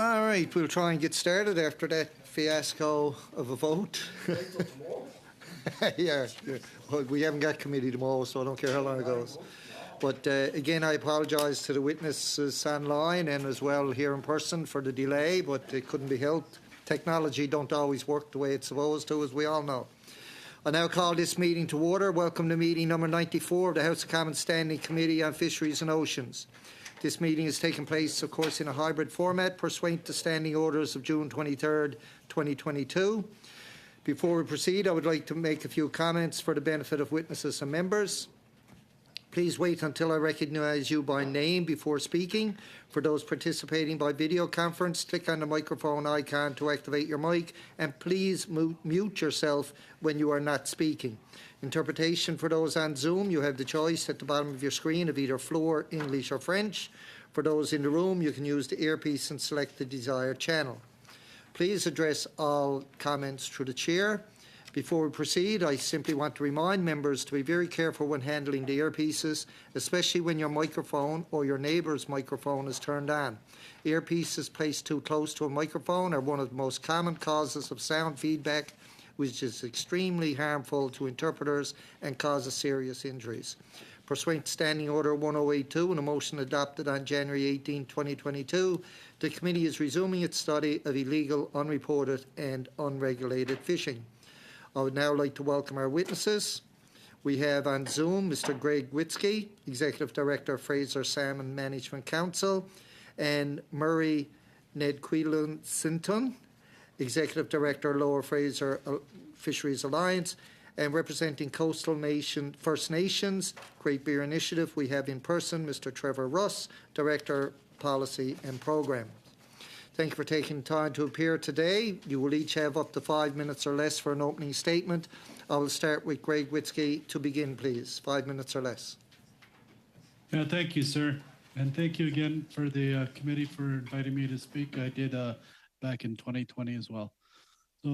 All right, we'll try and get started after that fiasco of a vote. Yeah, well, we haven't got committee tomorrow, so I don't care how long it goes. But again, I apologise to the witnesses online and as well here in person for the delay, but it couldn't be helped. Technology don't always work the way it's supposed to, as we all know. I now call this meeting to order. Welcome to meeting number 94 of the House of Commons Standing Committee on Fisheries and Oceans. This meeting is taking place, of course, in a hybrid format pursuant to standing orders of June 23rd, 2022. Before we proceed, I would like to make a few comments for the benefit of witnesses and members. Please wait until I recognise you by name before speaking. For those participating by video conference, click on the microphone icon to activate your mic, and please mute yourself when you are not speaking. Interpretation for those on Zoom, you have the choice at the bottom of your screen of either Floor, English or French. For those in the room, you can use the earpiece and select the desired channel. Please address all comments through the chair. Before we proceed, I simply want to remind members to be very careful when handling the earpieces, especially when your microphone or your neighbour's microphone is turned on. Earpieces placed too close to a microphone are one of the most common causes of sound feedback, which is extremely harmful to interpreters and causes serious injuries. Pursuant to Standing Order 1082 and a motion adopted on January 18, 2022, the committee is resuming its study of illegal, unreported and unregulated fishing. I would now like to welcome our witnesses. We have on Zoom Mr. Greg Witzke, Executive Director of Fraser Salmon Management Council, and Murray Nedquilun-Sinton, Executive Director, Lower Fraser Fisheries Alliance, and representing Coastal Nation First Nations Great Bear Initiative, we have in person Mr. Trevor Russ, Director, Policy and Programme. Thank you for taking time to appear today. You will each have up to 5 minutes or less for an opening statement. I will start with Greg Witzke to begin, please. 5 minutes or less. Yeah, thank you, sir. And thank you again for the committee for inviting me to speak. I did back in 2020 as well. So,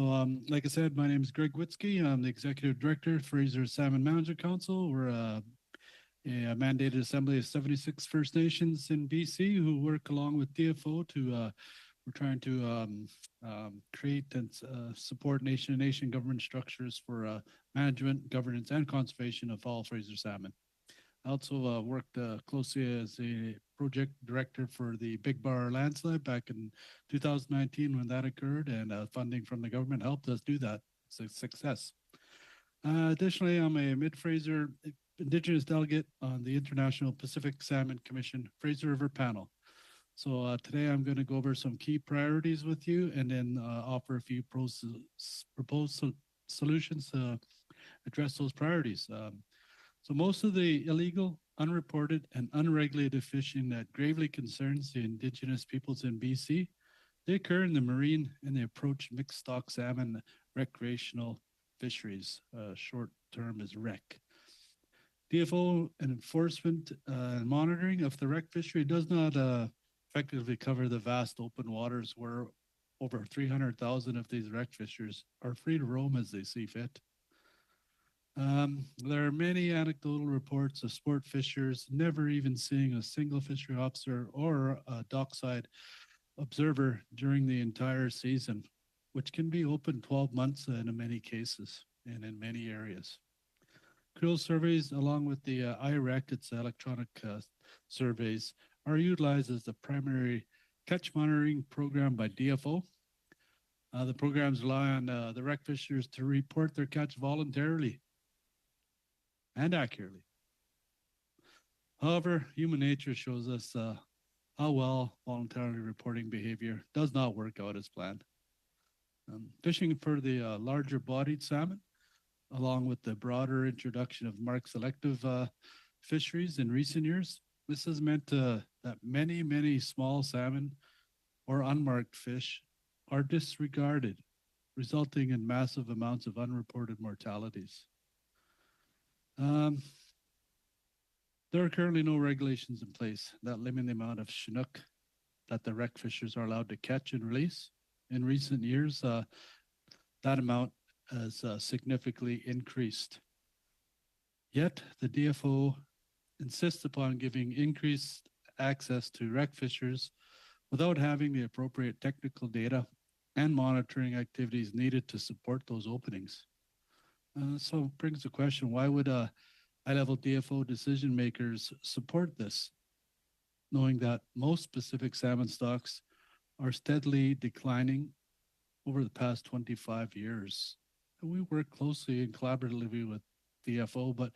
like I said, my name is Greg Witzke. I'm the Executive Director of Fraser Salmon Management Council. We're a mandated assembly of 76 First Nations in BC who work along with DFO to we're trying to create and support nation-to-nation government structures for management, governance, and conservation of all Fraser salmon. I also worked closely as a project director for the Big Bar landslide back in 2019 when that occurred, and funding from the government helped us do that. It's a success. Additionally, I'm a Mid-Fraser Indigenous delegate on the International Pacific Salmon Commission Fraser River panel. So today I'm going to go over some key priorities with you and then offer a few proposed solutions to address those priorities. So most of the illegal, unreported, and unregulated fishing that gravely concerns the Indigenous peoples in BC, they occur in the marine and they approach mixed stock salmon recreational fisheries. Short term is REC. DFO and enforcement and monitoring of the REC fishery does not effectively cover the vast open waters where over 300,000 of these REC fishers are free to roam as they see fit. There are many anecdotal reports of sport fishers never even seeing a single fishery officer or a dockside observer during the entire season, which can be open 12 months in many cases and in many areas. Creel surveys, along with the IREC, its electronic surveys, are utilized as the primary catch monitoring program by DFO. The programs rely on the REC fishers to report their catch voluntarily and accurately. However, human nature shows us how well voluntary reporting behavior does not work out as planned. Fishing for the larger bodied salmon, along with the broader introduction of marked selective fisheries in recent years, this has meant that many small salmon or unmarked fish are disregarded, resulting in massive amounts of unreported mortalities. There are currently no regulations in place that limit the amount of Chinook that the REC fishers are allowed to catch and release. In recent years, that amount has significantly increased. Yet, the DFO insists upon giving increased access to REC fishers without having the appropriate technical data and monitoring activities needed to support those openings. So it brings the question, why would high-level DFO decision makers support this, knowing that most Pacific salmon stocks are steadily declining over the past 25 years? And we work closely and collaboratively with DFO, but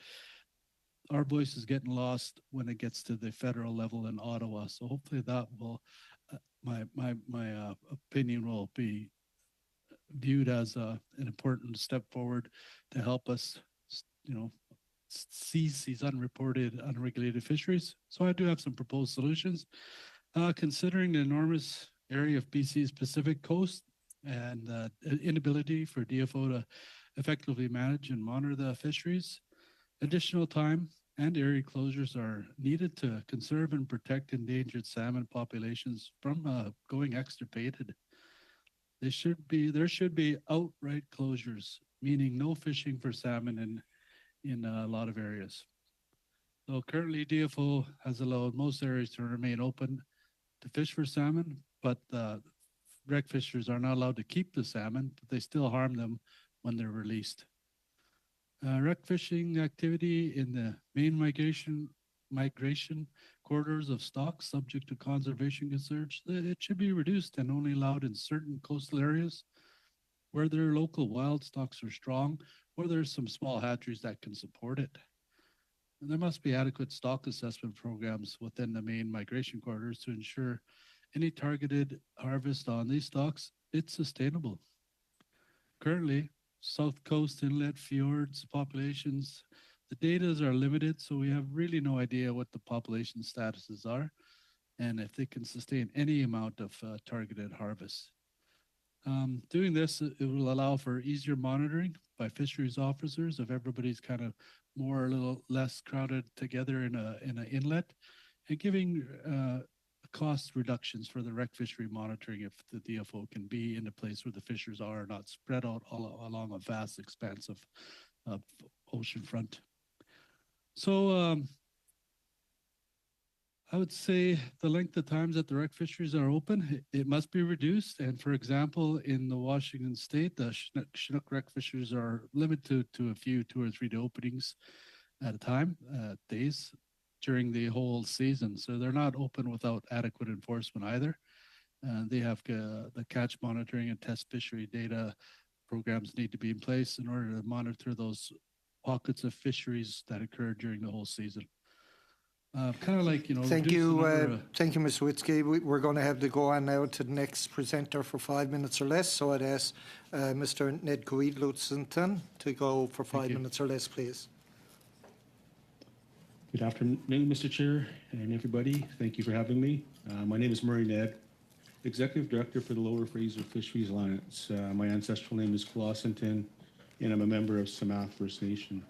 our voice is getting lost when it gets to the federal level in Ottawa. So hopefully that will, my opinion will be viewed as an important step forward to help us, you know, seize these unreported, unregulated fisheries. So I do have some proposed solutions. Considering the enormous area of BC's Pacific coast and inability for DFO to effectively manage and monitor the fisheries, additional time and area closures are needed to conserve and protect endangered salmon populations from going extirpated. There should be outright closures, meaning no fishing for salmon in a lot of areas. So currently, DFO has allowed most areas to remain open to fish for salmon, but rec fishers are not allowed to keep the salmon, but they still harm them when they're released. Rec fishing activity in the main migration corridors of stocks subject to conservation concerns, it should be reduced and only allowed in certain coastal areas where their local wild stocks are strong, or there's some small hatcheries that can support it. And there must be adequate stock assessment programs within the main migration corridors to ensure any targeted harvest on these stocks, it's sustainable. Currently, South Coast inlet fjords populations, the data are limited, so we have really no idea what the population statuses are and if they can sustain any amount of targeted harvest. Doing this, it will allow for easier monitoring by fisheries officers if everybody's kind of more a little less crowded together in an inlet, and giving cost reductions for the rec fishery monitoring if the DFO can be in a place where the fishers are not spread out all along a vast expanse of ocean front. So I would say the length of times that the rec fisheries are open, it must be reduced. And for example, in the Washington state, the Chinook rec fisheries are limited to a few 2 or 3 openings at a time, days during the whole season. So they're not open without adequate enforcement either. They have the catch monitoring and test fishery data programs need to be in place in order to monitor those pockets of fisheries that occur during the whole season. Kind of like, thank you, Mr. Witzke. We're going to have to go on now to the next presenter for 5 minutes or less. So I'd ask Mr. Ned Coeed-Lutzington to go for 5 minutes or less, please. Good afternoon, Mr. Chair and everybody. Thank you for having me. My name is Murray Ned, Executive Director for the Lower Fraser Fisheries Alliance. My ancestral name is Clawsonton, and I'm a member of Samath First Nation.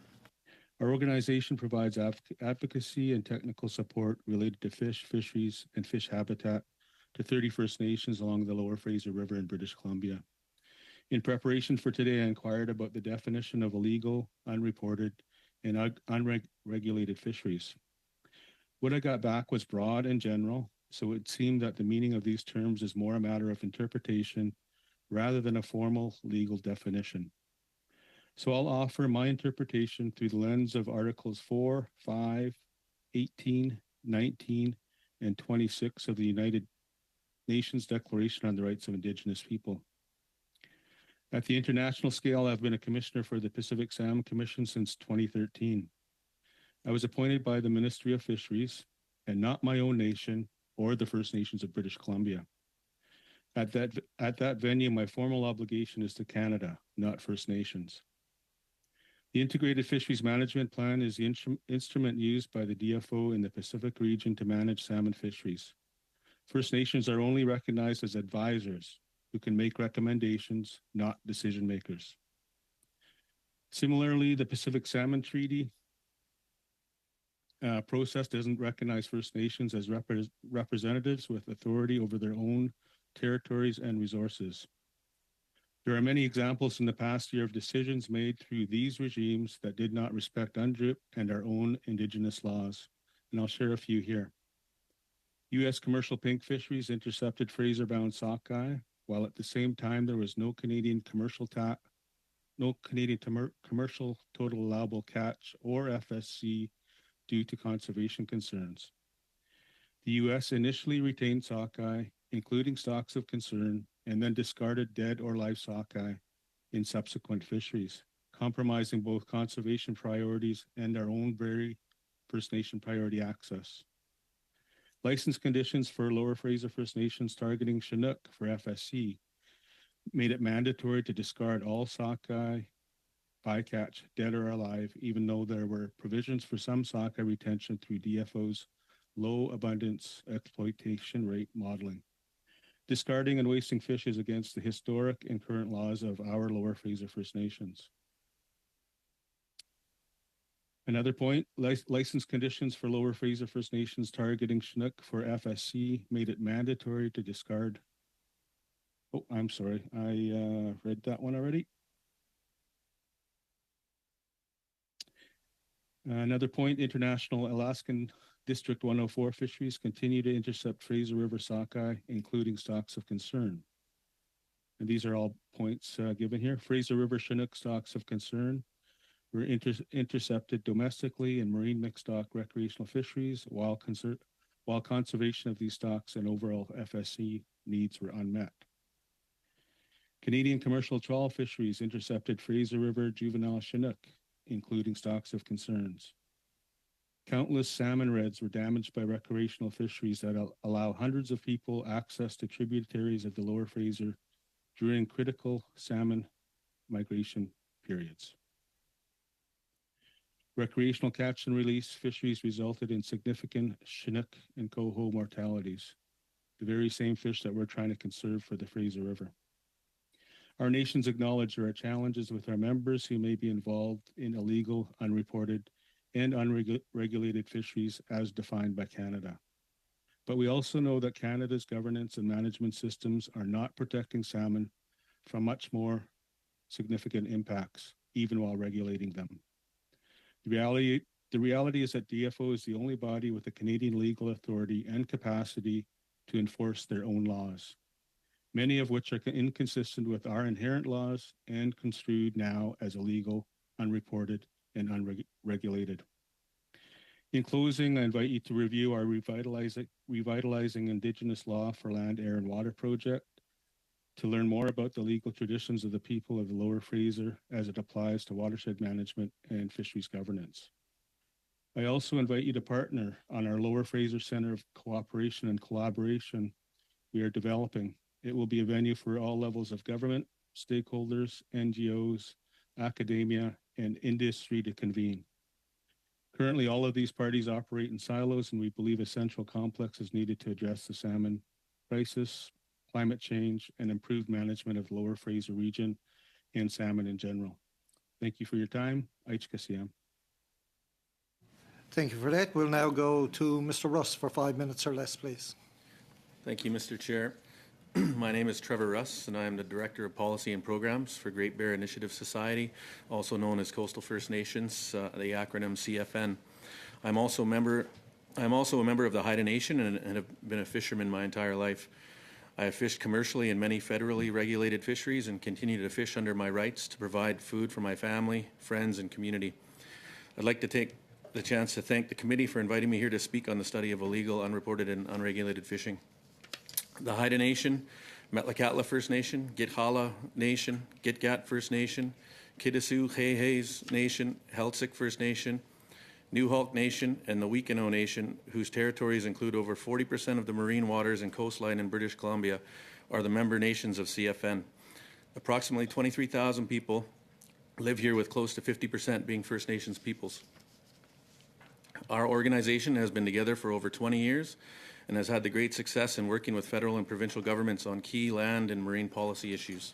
Our organization provides advocacy and technical support related to fish, fisheries, and fish habitat to 30 First Nations along the Lower Fraser River in British Columbia. In preparation for today, I inquired about the definition of illegal, unreported, and unregulated fisheries. What I got back was broad and general, so it seemed that the meaning of these terms is more a matter of interpretation rather than a formal legal definition. So I'll offer my interpretation through the lens of Articles 4, 5, 18, 19, and 26 of the United Nations Declaration on the Rights of Indigenous People. At the international scale, I've been a commissioner for the Pacific Salmon Commission since 2013. I was appointed by the Ministry of Fisheries and not my own nation or the First Nations of British Columbia. At that venue, my formal obligation is to Canada, not First Nations. The Integrated Fisheries Management Plan is the instrument used by the DFO in the Pacific region to manage salmon fisheries. First Nations are only recognized as advisors who can make recommendations, not decision makers. Similarly, the Pacific Salmon Treaty process doesn't recognize First Nations as representatives with authority over their own territories and resources. There are many examples in the past year of decisions made through these regimes that did not respect UNDRIP and our own Indigenous laws, and I'll share a few here. U.S. commercial pink fisheries intercepted Fraser-bound sockeye, while at the same time there was no Canadian commercial commercial total allowable catch or FSC due to conservation concerns. The U.S. initially retained sockeye, including stocks of concern, and then discarded dead or live sockeye in subsequent fisheries, compromising both conservation priorities and our own very First Nation priority access. License conditions for Lower Fraser First Nations targeting Chinook for FSC made it mandatory to discard all sockeye bycatch, dead or alive, even though there were provisions for some sockeye retention through DFO's low abundance exploitation rate modeling. Discarding and wasting fish is against the historic and current laws of our Lower Fraser First Nations. Another point, license conditions for Lower Fraser First Nations targeting Chinook for FSC made it mandatory to discard. Oh, I'm sorry, I read that one already. Another point, international Alaskan District 104 fisheries continue to intercept Fraser River sockeye, including stocks of concern. And these are all points given here. Fraser River Chinook stocks of concern were intercepted domestically in marine mixed stock recreational fisheries, while conservation of these stocks and overall FSC needs were unmet. Canadian commercial trawl fisheries intercepted Fraser River juvenile Chinook, including stocks of concerns. Countless salmon redds were damaged by recreational fisheries that allow hundreds of people access to tributaries of the Lower Fraser during critical salmon migration periods. Recreational catch and release fisheries resulted in significant Chinook and coho mortalities, the very same fish that we're trying to conserve for the Fraser River. Our nations acknowledge there are challenges with our members who may be involved in illegal, unreported, and unregulated fisheries as defined by Canada. But we also know that Canada's governance and management systems are not protecting salmon from much more significant impacts, even while regulating them. The reality is that DFO is the only body with the Canadian legal authority and capacity to enforce their own laws, many of which are inconsistent with our inherent laws and construed now as illegal, unreported, and unregulated. In closing, I invite you to review our Revitalizing Indigenous Law for Land, Air, and Water project to learn more about the legal traditions of the people of the Lower Fraser as it applies to watershed management and fisheries governance. I also invite you to partner on our Lower Fraser Center of Cooperation and Collaboration we are developing. It will be a venue for all levels of government, stakeholders, NGOs, academia, and industry to convene. Currently, all of these parties operate in silos, and we believe a central complex is needed to address the salmon crisis, climate change, and improved management of the Lower Fraser region and salmon in general. Thank you for your time. Aichkasiam. Thank you for that. We'll now go to Mr. Russ for 5 minutes or less, please. Thank you, Mr. Chair. My name is Trevor Russ, and I am the Director of Policy and Programs for Great Bear Initiative Society, also known as Coastal First Nations, the acronym CFN. I'm also a member of the Haida Nation and have been a fisherman my entire life. I have fished commercially in many federally regulated fisheries and continue to fish under my rights to provide food for my family, friends, and community. I'd like to take the chance to thank the committee for inviting me here to speak on the study of illegal, unreported, and unregulated fishing. The Haida Nation, Metlakatla First Nation, Gitxaala Nation, Gitgat First Nation, Kitasoo Hayes Nation, Heiltsuk First Nation, Newhalk Nation, and the Wekino Nation, whose territories include over 40% of the marine waters and coastline in British Columbia, are the member nations of CFN. Approximately 23,000 people live here, with close to 50% being First Nations peoples. Our organization has been together for over 20 years and has had the great success in working with federal and provincial governments on key land and marine policy issues.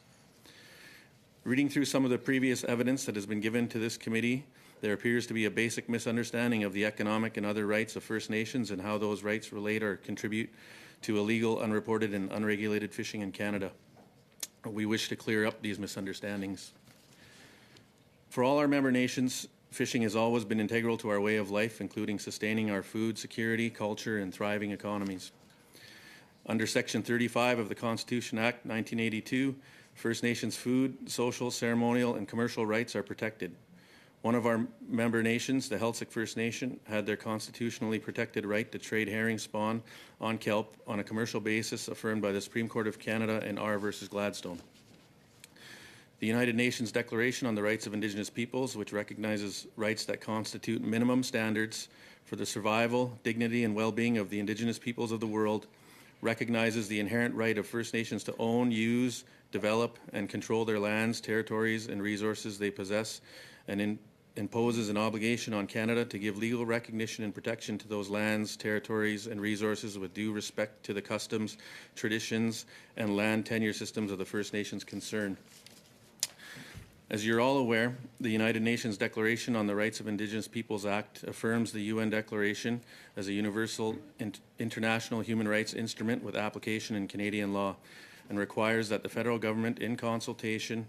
Reading through some of the previous evidence that has been given to this committee, there appears to be a basic misunderstanding of the economic and other rights of First Nations and how those rights relate or contribute to illegal, unreported, and unregulated fishing in Canada. We wish to clear up these misunderstandings. For all our member nations, fishing has always been integral to our way of life, including sustaining our food security, culture, and thriving economies. Under Section 35 of the Constitution Act 1982, First Nations food, social, ceremonial, and commercial rights are protected. One of our member nations, the Heiltsuk First Nation, had their constitutionally protected right to trade herring spawn on kelp on a commercial basis affirmed by the Supreme Court of Canada in R versus Gladstone. The United Nations Declaration on the Rights of Indigenous Peoples, which recognizes rights that constitute minimum standards for the survival, dignity, and well-being of the Indigenous peoples of the world, recognizes the inherent right of First Nations to own, use, develop, and control their lands, territories, and resources they possess, and imposes an obligation on Canada to give legal recognition and protection to those lands, territories, and resources with due respect to the customs, traditions, and land tenure systems of the First Nations concerned. As you're all aware, the United Nations Declaration on the Rights of Indigenous Peoples Act affirms the UN Declaration as a universal international human rights instrument with application in Canadian law, and requires that the federal government, in consultation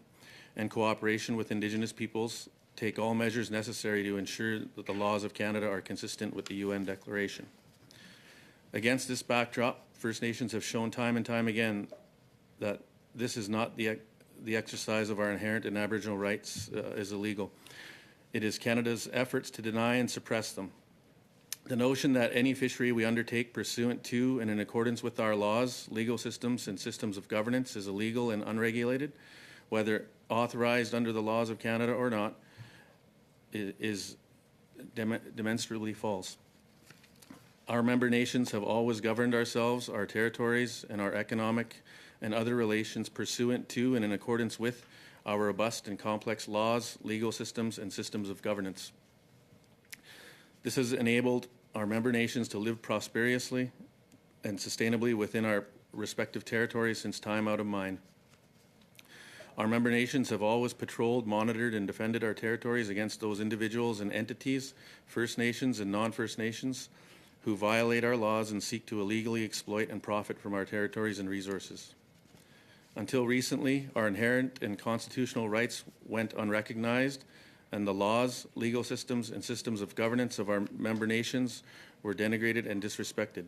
and cooperation with Indigenous peoples, take all measures necessary to ensure that the laws of Canada are consistent with the UN Declaration. Against this backdrop, First Nations have shown time and time again that this is not the exercise of our inherent and Aboriginal rights is illegal. It is Canada's efforts to deny and suppress them. The notion that any fishery we undertake pursuant to and in accordance with our laws, legal systems, and systems of governance is illegal and unregulated, whether authorized under the laws of Canada or not, is demonstrably false. Our member nations have always governed ourselves, our territories, and our economic and other relations pursuant to and in accordance with our robust and complex laws, legal systems, and systems of governance. This has enabled our member nations to live prosperously and sustainably within our respective territories since time out of mind. Our member nations have always patrolled, monitored, and defended our territories against those individuals and entities, First Nations and non-First Nations, who violate our laws and seek to illegally exploit and profit from our territories and resources. Until recently, our inherent and constitutional rights went unrecognized, and the laws, legal systems, and systems of governance of our member nations were denigrated and disrespected.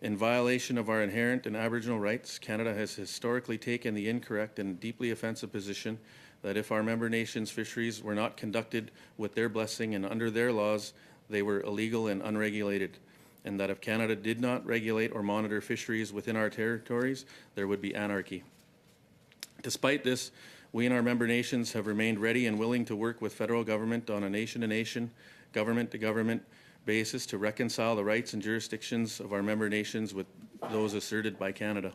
In violation of our inherent and Aboriginal rights, Canada has historically taken the incorrect and deeply offensive position that if our member nations' fisheries were not conducted with their blessing and under their laws, they were illegal and unregulated, and that if Canada did not regulate or monitor fisheries within our territories, there would be anarchy. Despite this, we and our member nations have remained ready and willing to work with federal government on a nation-to-nation, government-to-government basis to reconcile the rights and jurisdictions of our member nations with those asserted by Canada.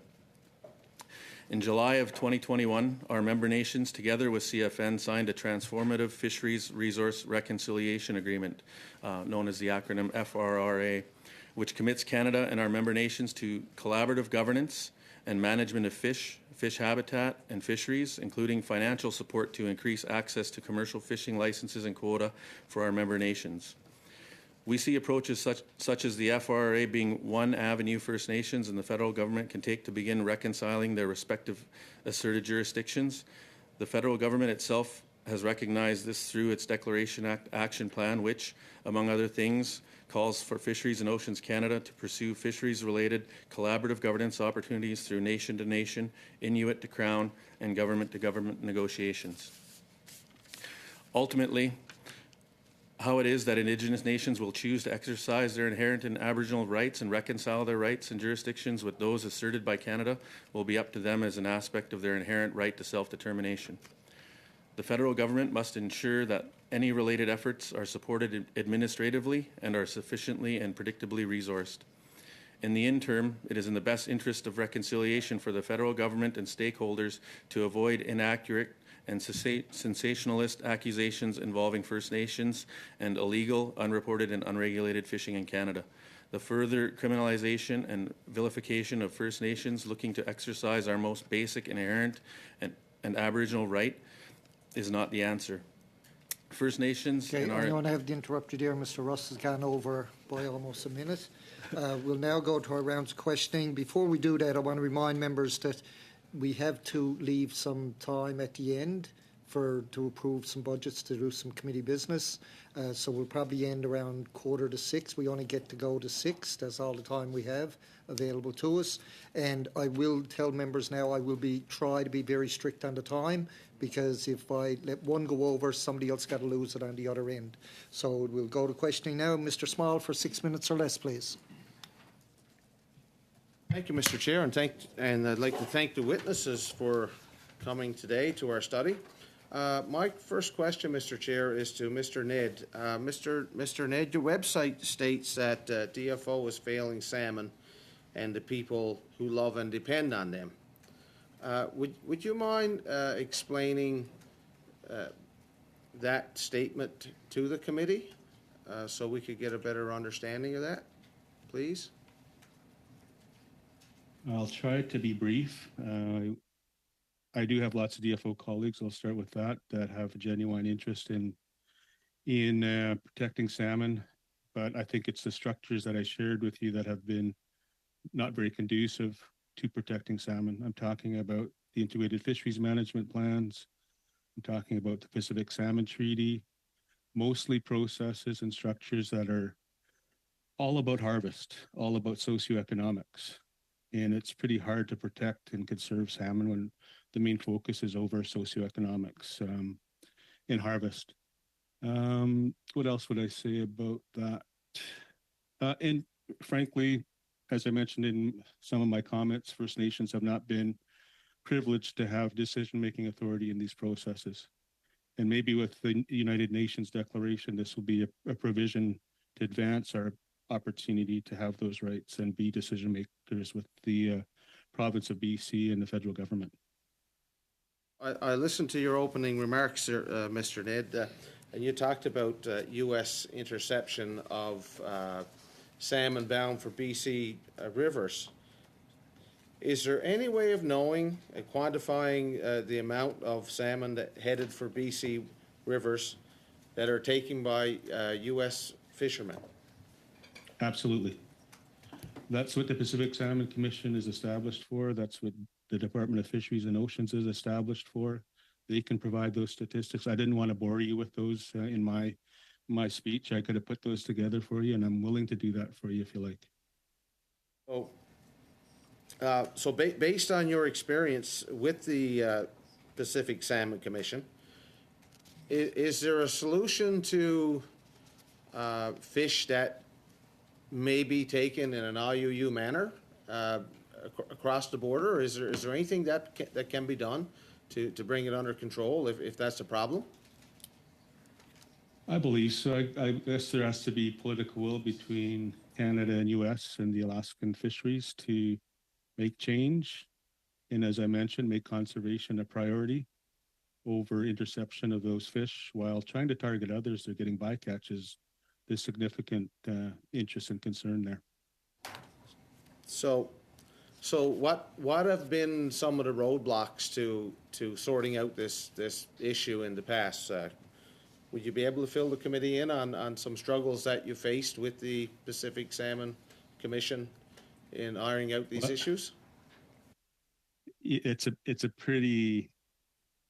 In July of 2021, our member nations, together with CFN, signed a transformative Fisheries Resource Reconciliation Agreement, known as the acronym FRRA, which commits Canada and our member nations to collaborative governance and management of fish habitat, and fisheries, including financial support to increase access to commercial fishing licenses and quota for our member nations. We see approaches such as the FRRA being one avenue First Nations and the federal government can take to begin reconciling their respective asserted jurisdictions. The federal government itself has recognized this through its Declaration Action Plan, which, among other things, calls for Fisheries and Oceans Canada to pursue fisheries-related collaborative governance opportunities through nation-to-nation, Inuit to Crown, and government-to-government negotiations. Ultimately, how it is that Indigenous nations will choose to exercise their inherent and Aboriginal rights and reconcile their rights and jurisdictions with those asserted by Canada will be up to them as an aspect of their inherent right to self-determination. The federal government must ensure that any related efforts are supported administratively and are sufficiently and predictably resourced. In the interim, it is in the best interest of reconciliation for the federal government and stakeholders to avoid inaccurate and sensationalist accusations involving First Nations and illegal, unreported, and unregulated fishing in Canada. The further criminalization and vilification of First Nations looking to exercise our most basic, inherent, and Aboriginal right is not the answer. First Nations Okay, and I'm our... going to have to interrupt you there. Mr. Russ has gone over by almost a minute. We'll now go to our rounds of questioning. Before we do that, I want to remind members that we have to leave some time at the end to approve some budgets to do some committee business. So we'll probably end around 5:45. We only get to go to 6. That's all the time we have available to us. And I will tell members now I will try to be very strict on the time, because if I let one go over, somebody else got to lose it on the other end. So we'll go to questioning now. Mr. Small, for 6 minutes or less, please. Thank you, Mr. Chair, and I'd like to thank the witnesses for coming today to our study. My first question, Mr. Chair, is to Mr. Ned. Mr. Ned, your website states that DFO is failing salmon and the people who love and depend on them. Would you mind explaining that statement to the committee so we could get a better understanding of that, please? I'll try to be brief. I do have lots of DFO colleagues, I'll start with that have a genuine interest in protecting salmon, but I think it's the structures that I shared with you that have been not very conducive to protecting salmon. I'm talking about the integrated fisheries management plans. I'm talking about the Pacific Salmon Treaty, mostly processes and structures that are all about harvest, all about socioeconomics. And it's pretty hard to protect and conserve salmon when the main focus is over socioeconomics in harvest. What else would I say about that? And frankly, as I mentioned in some of my comments, First Nations have not been privileged to have decision-making authority in these processes. And maybe with the United Nations Declaration, this will be a provision to advance our opportunity to have those rights and be decision makers with the province of BC and the federal government. I listened to your opening remarks, Mr. Ned, and you talked about U.S. interception of salmon bound for BC rivers. Is there any way of knowing and quantifying the amount of salmon that headed for BC rivers that are taken by U.S. fishermen? Absolutely. That's what the Pacific Salmon Commission is established for. That's what the Department of Fisheries and Oceans is established for. They can provide those statistics. I didn't want to bore you with those in my speech. I could have put those together for you, and I'm willing to do that for you if you like. So based on your experience with the Pacific Salmon Commission, is there a solution to fish that may be taken in an IUU manner across the border? Is there anything that can be done to bring it under control if that's a problem? I believe so. I guess there has to be political will between Canada and US and the Alaskan fisheries to make change. And as I mentioned, make conservation a priority over interception of those fish while trying to target others. They're getting bycatches. There's significant interest and concern there. So what have been some of the roadblocks to sorting out this issue in the past? Would you be able to fill the committee in on some struggles that you faced with the Pacific Salmon Commission in ironing out these issues? It's a pretty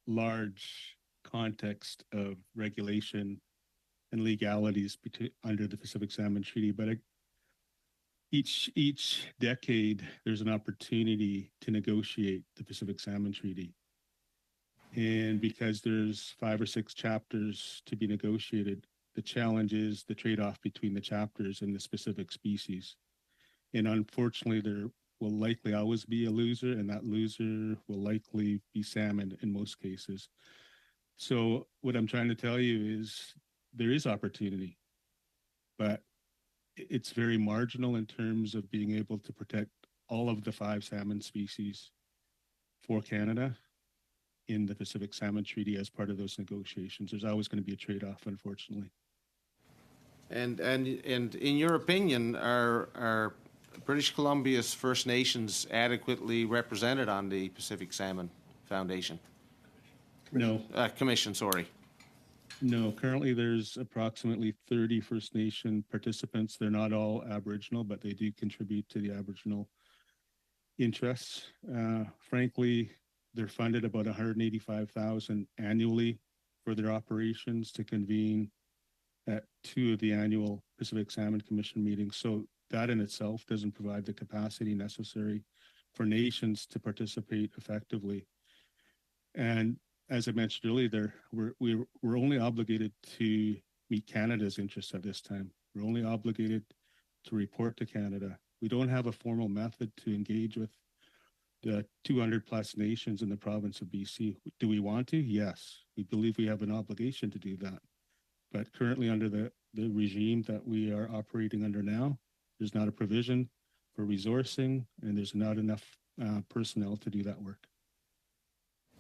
large context of regulation and legalities under the Pacific Salmon Treaty, but each decade there's an opportunity to negotiate the Pacific Salmon Treaty. And because there's 5 or 6 chapters to be negotiated, the challenge is the trade-off between the chapters and the specific species. And unfortunately, there will likely always be a loser, and that loser will likely be salmon in most cases. So what I'm trying to tell you is there is opportunity, but it's very marginal in terms of being able to protect all of the 5 salmon species for Canada in the Pacific Salmon Treaty as part of those negotiations. There's always going to be a trade-off, unfortunately. And in your opinion, are British Columbia's First Nations adequately represented on the Pacific Salmon Foundation? No. Commission, sorry. No, currently there's approximately 30 First Nation participants. They're not all Aboriginal, but they do contribute to the Aboriginal interests. Frankly, they're funded about 185,000 annually for their operations to convene at 2 of the annual Pacific Salmon Commission meetings. So that in itself doesn't provide the capacity necessary for nations to participate effectively. And as I mentioned earlier, we're only obligated to meet Canada's interests at this time. We're only obligated to report to Canada. We don't have a formal method to engage with the 200 plus nations in the province of BC. Do we want to? Yes. We believe we have an obligation to do that. But currently under the regime that we are operating under now, there's not a provision for resourcing and there's not enough personnel to do that work.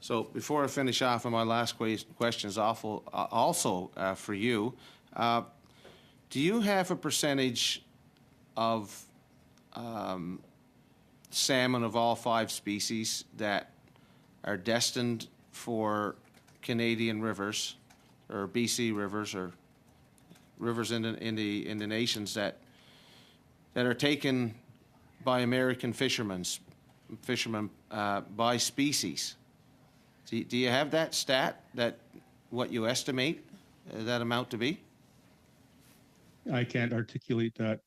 So before I finish off on my last question is also for you. Do you have a percentage of salmon of all 5 species that are destined for Canadian rivers or BC rivers or rivers in the nations that are taken by American fishermen by species? Do you have that stat, that what you estimate that amount to be? I can't articulate that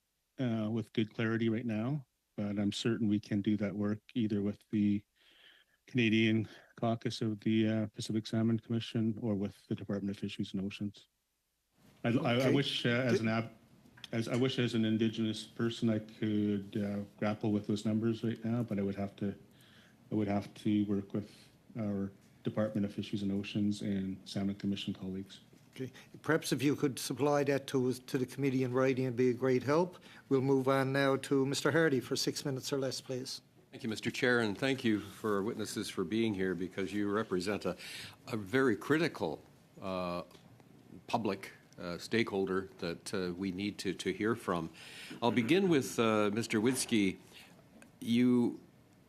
with good clarity right now, but I'm certain we can do that work either with the Canadian caucus of the Pacific Salmon Commission or with the Department of Fisheries and Oceans. I wish as an Indigenous person I could grapple with those numbers right now, but I would have to work with our Department of Fisheries and Oceans and Salmon Commission colleagues. Okay. Perhaps if you could supply that to the committee in writing, it'd be a great help. We'll move on now to Mr. Hardy for 6 minutes or less, please. Thank you, Mr. Chair, and thank you for our witnesses for being here because you represent a very critical public stakeholder that we need to hear from. I'll begin with Mr. Witzke. You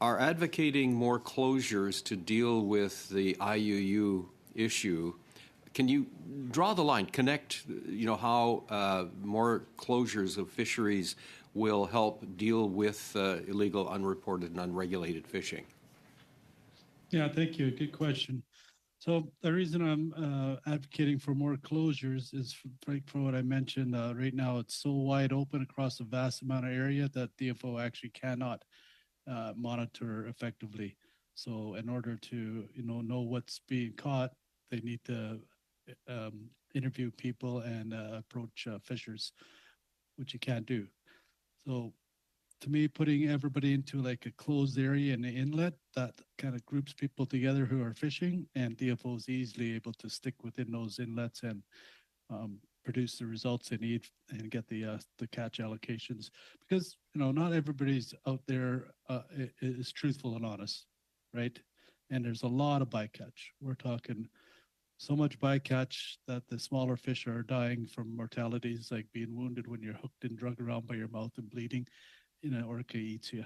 are advocating more closures to deal with the IUU issue. Can you draw the line, connect, how more closures of fisheries will help deal with illegal, unreported, and unregulated fishing? Yeah, thank you. Good question. So the reason I'm advocating for more closures is for what I mentioned. Right now, it's so wide open across a vast amount of area that DFO actually cannot monitor effectively. So in order to know what's being caught, they need to interview people and approach fishers, which you can't do. So to me, putting everybody into like a closed area in the inlet, that kind of groups people together who are fishing, and DFO is easily able to stick within those inlets and produce the results they need and get the catch allocations. Because not everybody's out there is truthful and honest, right? And there's a lot of bycatch. We're talking so much bycatch that the smaller fish are dying from mortalities like being wounded when you're hooked and drug around by your mouth and bleeding. An orca eats you,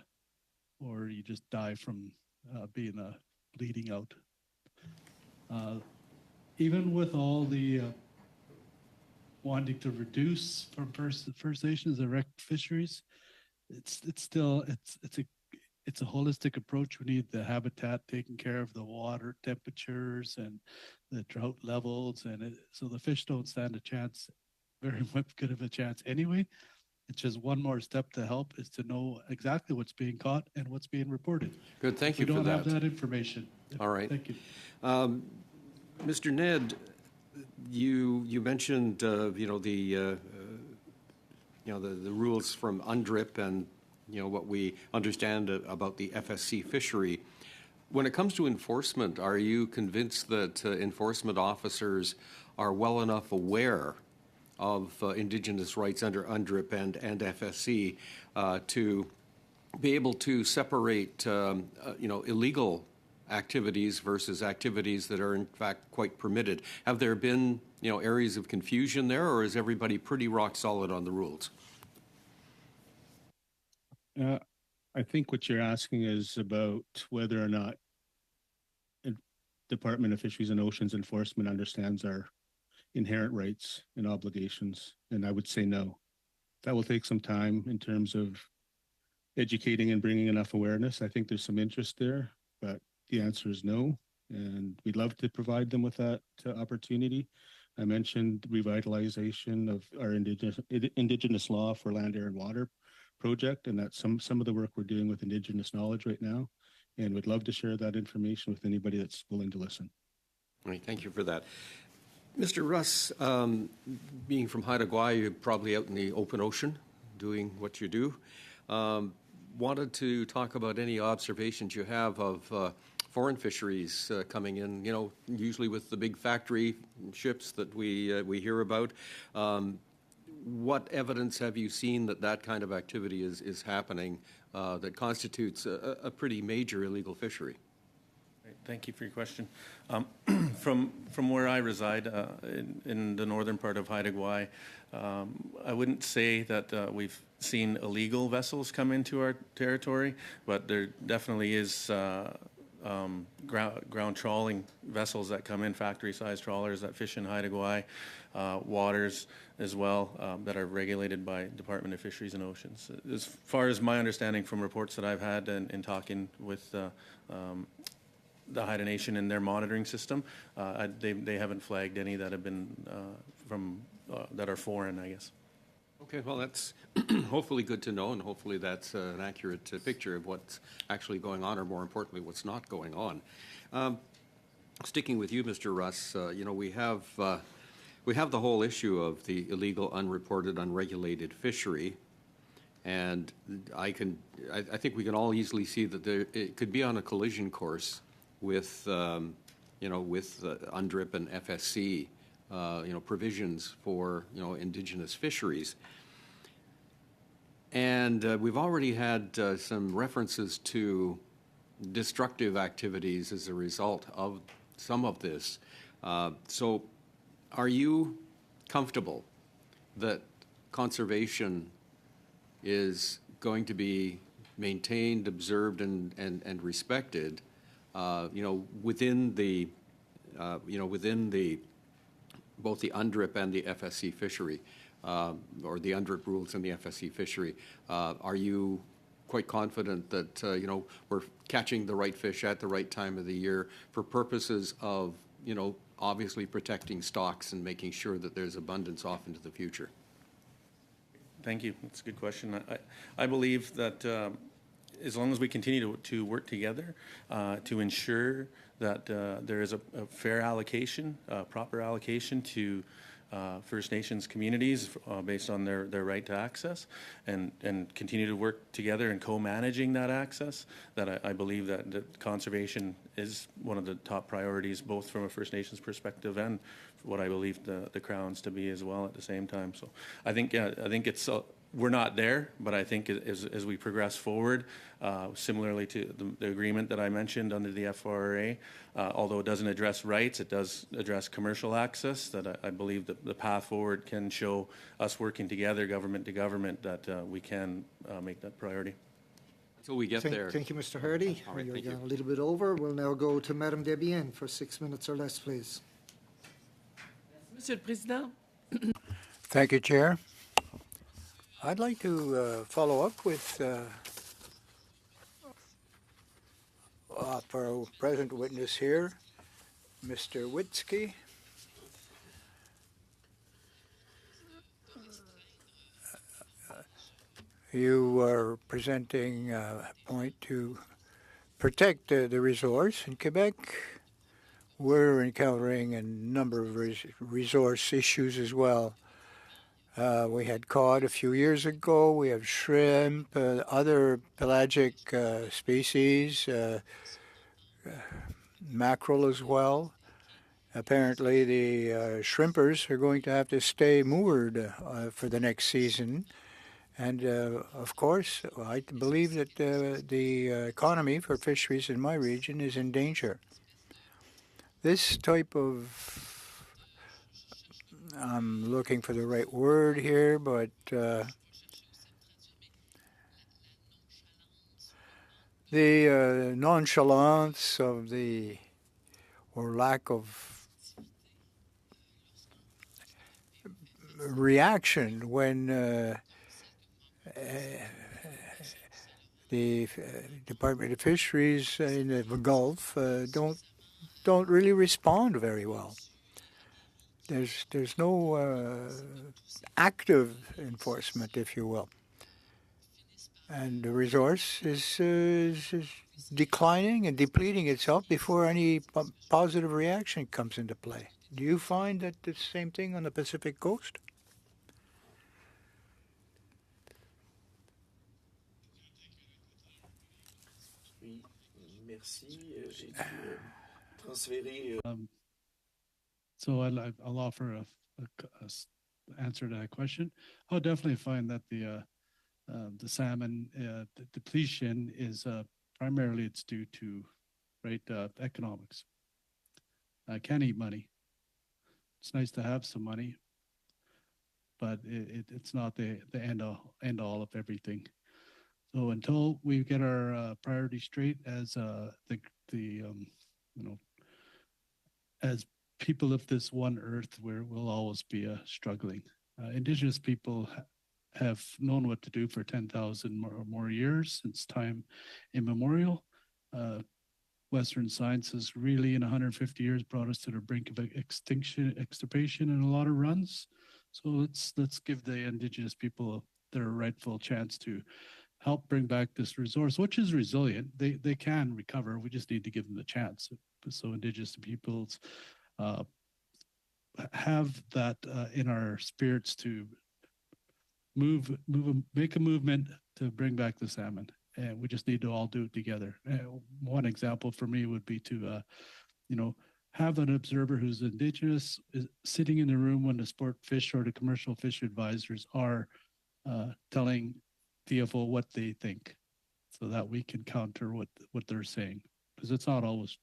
or you just die from being bleeding out. Even with all the wanting to reduce from First Nations direct fisheries, it's a holistic approach. We need the habitat taking care of the water temperatures and the drought levels, and so the fish don't stand a chance, very much good of a chance anyway. It's just one more step to help is to know exactly what's being caught and what's being reported. Good, thank you for that. We don't have that information. All right. Thank you. Mr. Ned, you mentioned the rules from UNDRIP and what we understand about the FSC fishery. When it comes to enforcement, are you convinced that enforcement officers are well enough aware of Indigenous rights under UNDRIP and FSC to be able to separate illegal activities versus activities that are in fact quite permitted? Have there been areas of confusion there, or is everybody pretty rock solid on the rules? I think what you're asking is about whether or not Department of Fisheries and Oceans enforcement understands our inherent rights and obligations, and I would say no. That will take some time in terms of educating and bringing enough awareness. I think there's some interest there, but the answer is no, and we'd love to provide them with that opportunity. I mentioned revitalization of our indigenous law for land, air, and water project, and that's some of the work we're doing with indigenous knowledge right now, and would love to share that information with anybody that's willing to listen. All right, thank you for that. Mr. Russ, being from Haida Gwaii, you're probably out in the open ocean doing what you do. Wanted to talk about any observations you have of foreign fisheries coming in, you know, usually with the big factory ships that we hear about. What evidence have you seen that that kind of activity is happening that constitutes a pretty major illegal fishery? Thank you for your question. From where I reside in the northern part of Haida Gwaii, I wouldn't say that we've seen illegal vessels come into our territory, but there definitely is ground trawling vessels that come in, factory-sized trawlers that fish in Haida Gwaii waters as well, that are regulated by Department of Fisheries and Oceans. As far as my understanding from reports that I've had in talking with the Haida Nation and their monitoring system, they haven't flagged any that have been that are foreign, I guess. Okay, well, that's hopefully good to know, and hopefully that's an accurate picture of what's actually going on, or more importantly, what's not going on. Sticking with you, Mr. Russ, you know, we have the whole issue of the illegal, unreported, unregulated fishery, and I think we can all easily see that it could be on a collision course with, you know, with UNDRIP and FSC, you know, provisions for, you know, indigenous fisheries. And we've already had some references to destructive activities as a result of some of this. So are you comfortable that conservation is going to be maintained, observed, and respected, you know, within the, both the UNDRIP and the FSC fishery, or the UNDRIP rules and the FSC fishery? Are you quite confident that, you know, we're catching the right fish at the right time of the year for purposes of, you know, obviously protecting stocks and making sure that there's abundance off into the future? Thank you. That's a good question. I believe that as long as we continue to work together to ensure that there is a fair allocation, proper allocation to First Nations communities based on their right to access, and continue to work together in co-managing that access, that I believe that conservation is one of the top priorities, both from a First Nations perspective and what I believe the Crown's to be as well at the same time. So I think it's we're not there, but I think as we progress forward, similarly to the agreement that I mentioned under the FRA, although it doesn't address rights, it does address commercial access, that I believe that the path forward can show us working together, government to government, that we can make that priority. Until we get there. Thank you, Mr. Hardy. All right, You're thank you. going a little bit over. We'll now go to Madame Debienne for 6 minutes or less, please. Monsieur le Président. Thank you, Chair. I'd like to follow up with for our present witness here, Mr. Witzke. You are presenting a point to protect the resource in Quebec. We're encountering a number of resource issues as well. We had cod a few years ago. We have shrimp, other pelagic species, mackerel as well. Apparently, the shrimpers are going to have to stay moored for the next season. And of course, I believe that the economy for fisheries in my region is in danger. This type of, I'm looking for the right word here, but the nonchalance of the, or lack of reaction when the Department of Fisheries in the Gulf don't really respond very well. There's no active enforcement, if you will, and the resource is declining and depleting itself before any positive reaction comes into play. Do you find that the same thing on the Pacific Coast? Oui, merci. J'ai dû transférer. So I'll offer answer to that question. I'll definitely find that the salmon the depletion is primarily it's due to economics. I can't eat money. It's nice to have some money, but it's not the end all of everything. So until we get our priorities straight as as people of this one earth, we'll always be struggling. Indigenous people have known what to do for 10,000 or more years since time immemorial. Western science has really, in 150 years, brought us to the brink of extirpation in a lot of runs. So let's give the Indigenous people their rightful chance to help bring back this resource, which is resilient. They can recover. We just need to give them the chance. So Indigenous peoples have that in our spirits to make a movement to bring back the salmon. And we just need to all do it together. One example for me would be to, have an observer who's Indigenous is sitting in the room when the sport fish or the commercial fish advisors are telling DFO what they think, so that we can counter what they're saying, because it's not always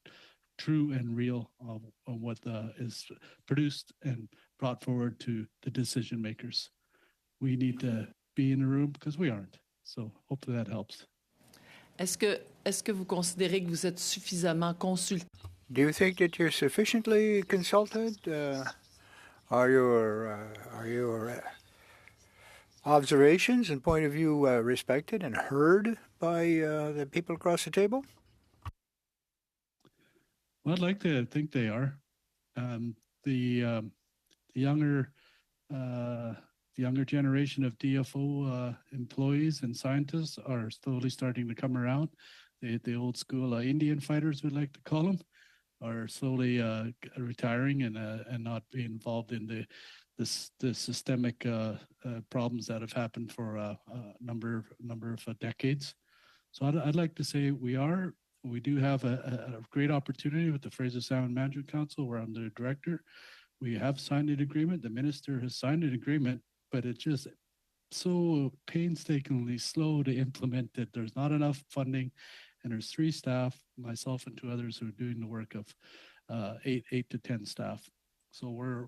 true and real of what is produced and brought forward to the decision makers. We need to be in the room because we aren't. So hopefully that helps. Est-ce que vous considérez que vous êtes suffisamment consulté? Do you think that you're sufficiently consulted? Are your observations and point of view respected and heard by the people across the table? Well, I'd like to think they are. The younger generation of DFO employees and scientists are slowly starting to come around. The old school Indian fighters, we'd like to call them, are slowly retiring and not being involved in the systemic problems that have happened for a number of decades. So I'd like to say we do have a great opportunity with the Fraser Salmon Management Council, where I'm the director. We have signed an agreement. The minister has signed an agreement, but it's just so painstakingly slow to implement it. There's not enough funding, and there's 3 staff, myself and 2 others, who are doing the work of 8 to 10 staff. So we're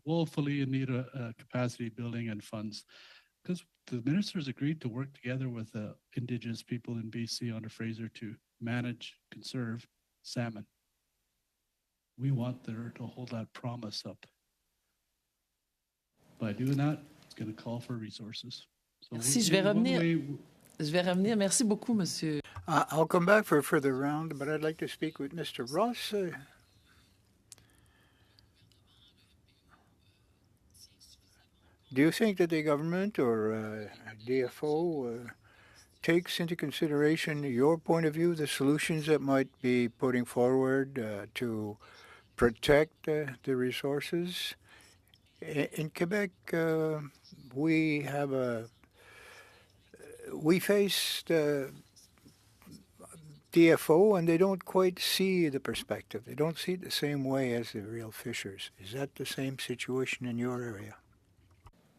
woefully in need of capacity building and funds, because the ministers agreed to work together with Indigenous people in BC under Fraser to manage, conserve salmon. We want there to hold that promise up. By doing that, it's going to call for resources. So Merci, je vais revenir. Merci beaucoup, monsieur. I'll come back for a further round, but I'd like to speak with Mr. Ross. Do you think that the government or DFO takes into consideration your point of view, the solutions that might be putting forward to protect the resources? In Quebec, we face the DFO, and they don't quite see the perspective. They don't see it the same way as the real fishers. Is that the same situation in your area?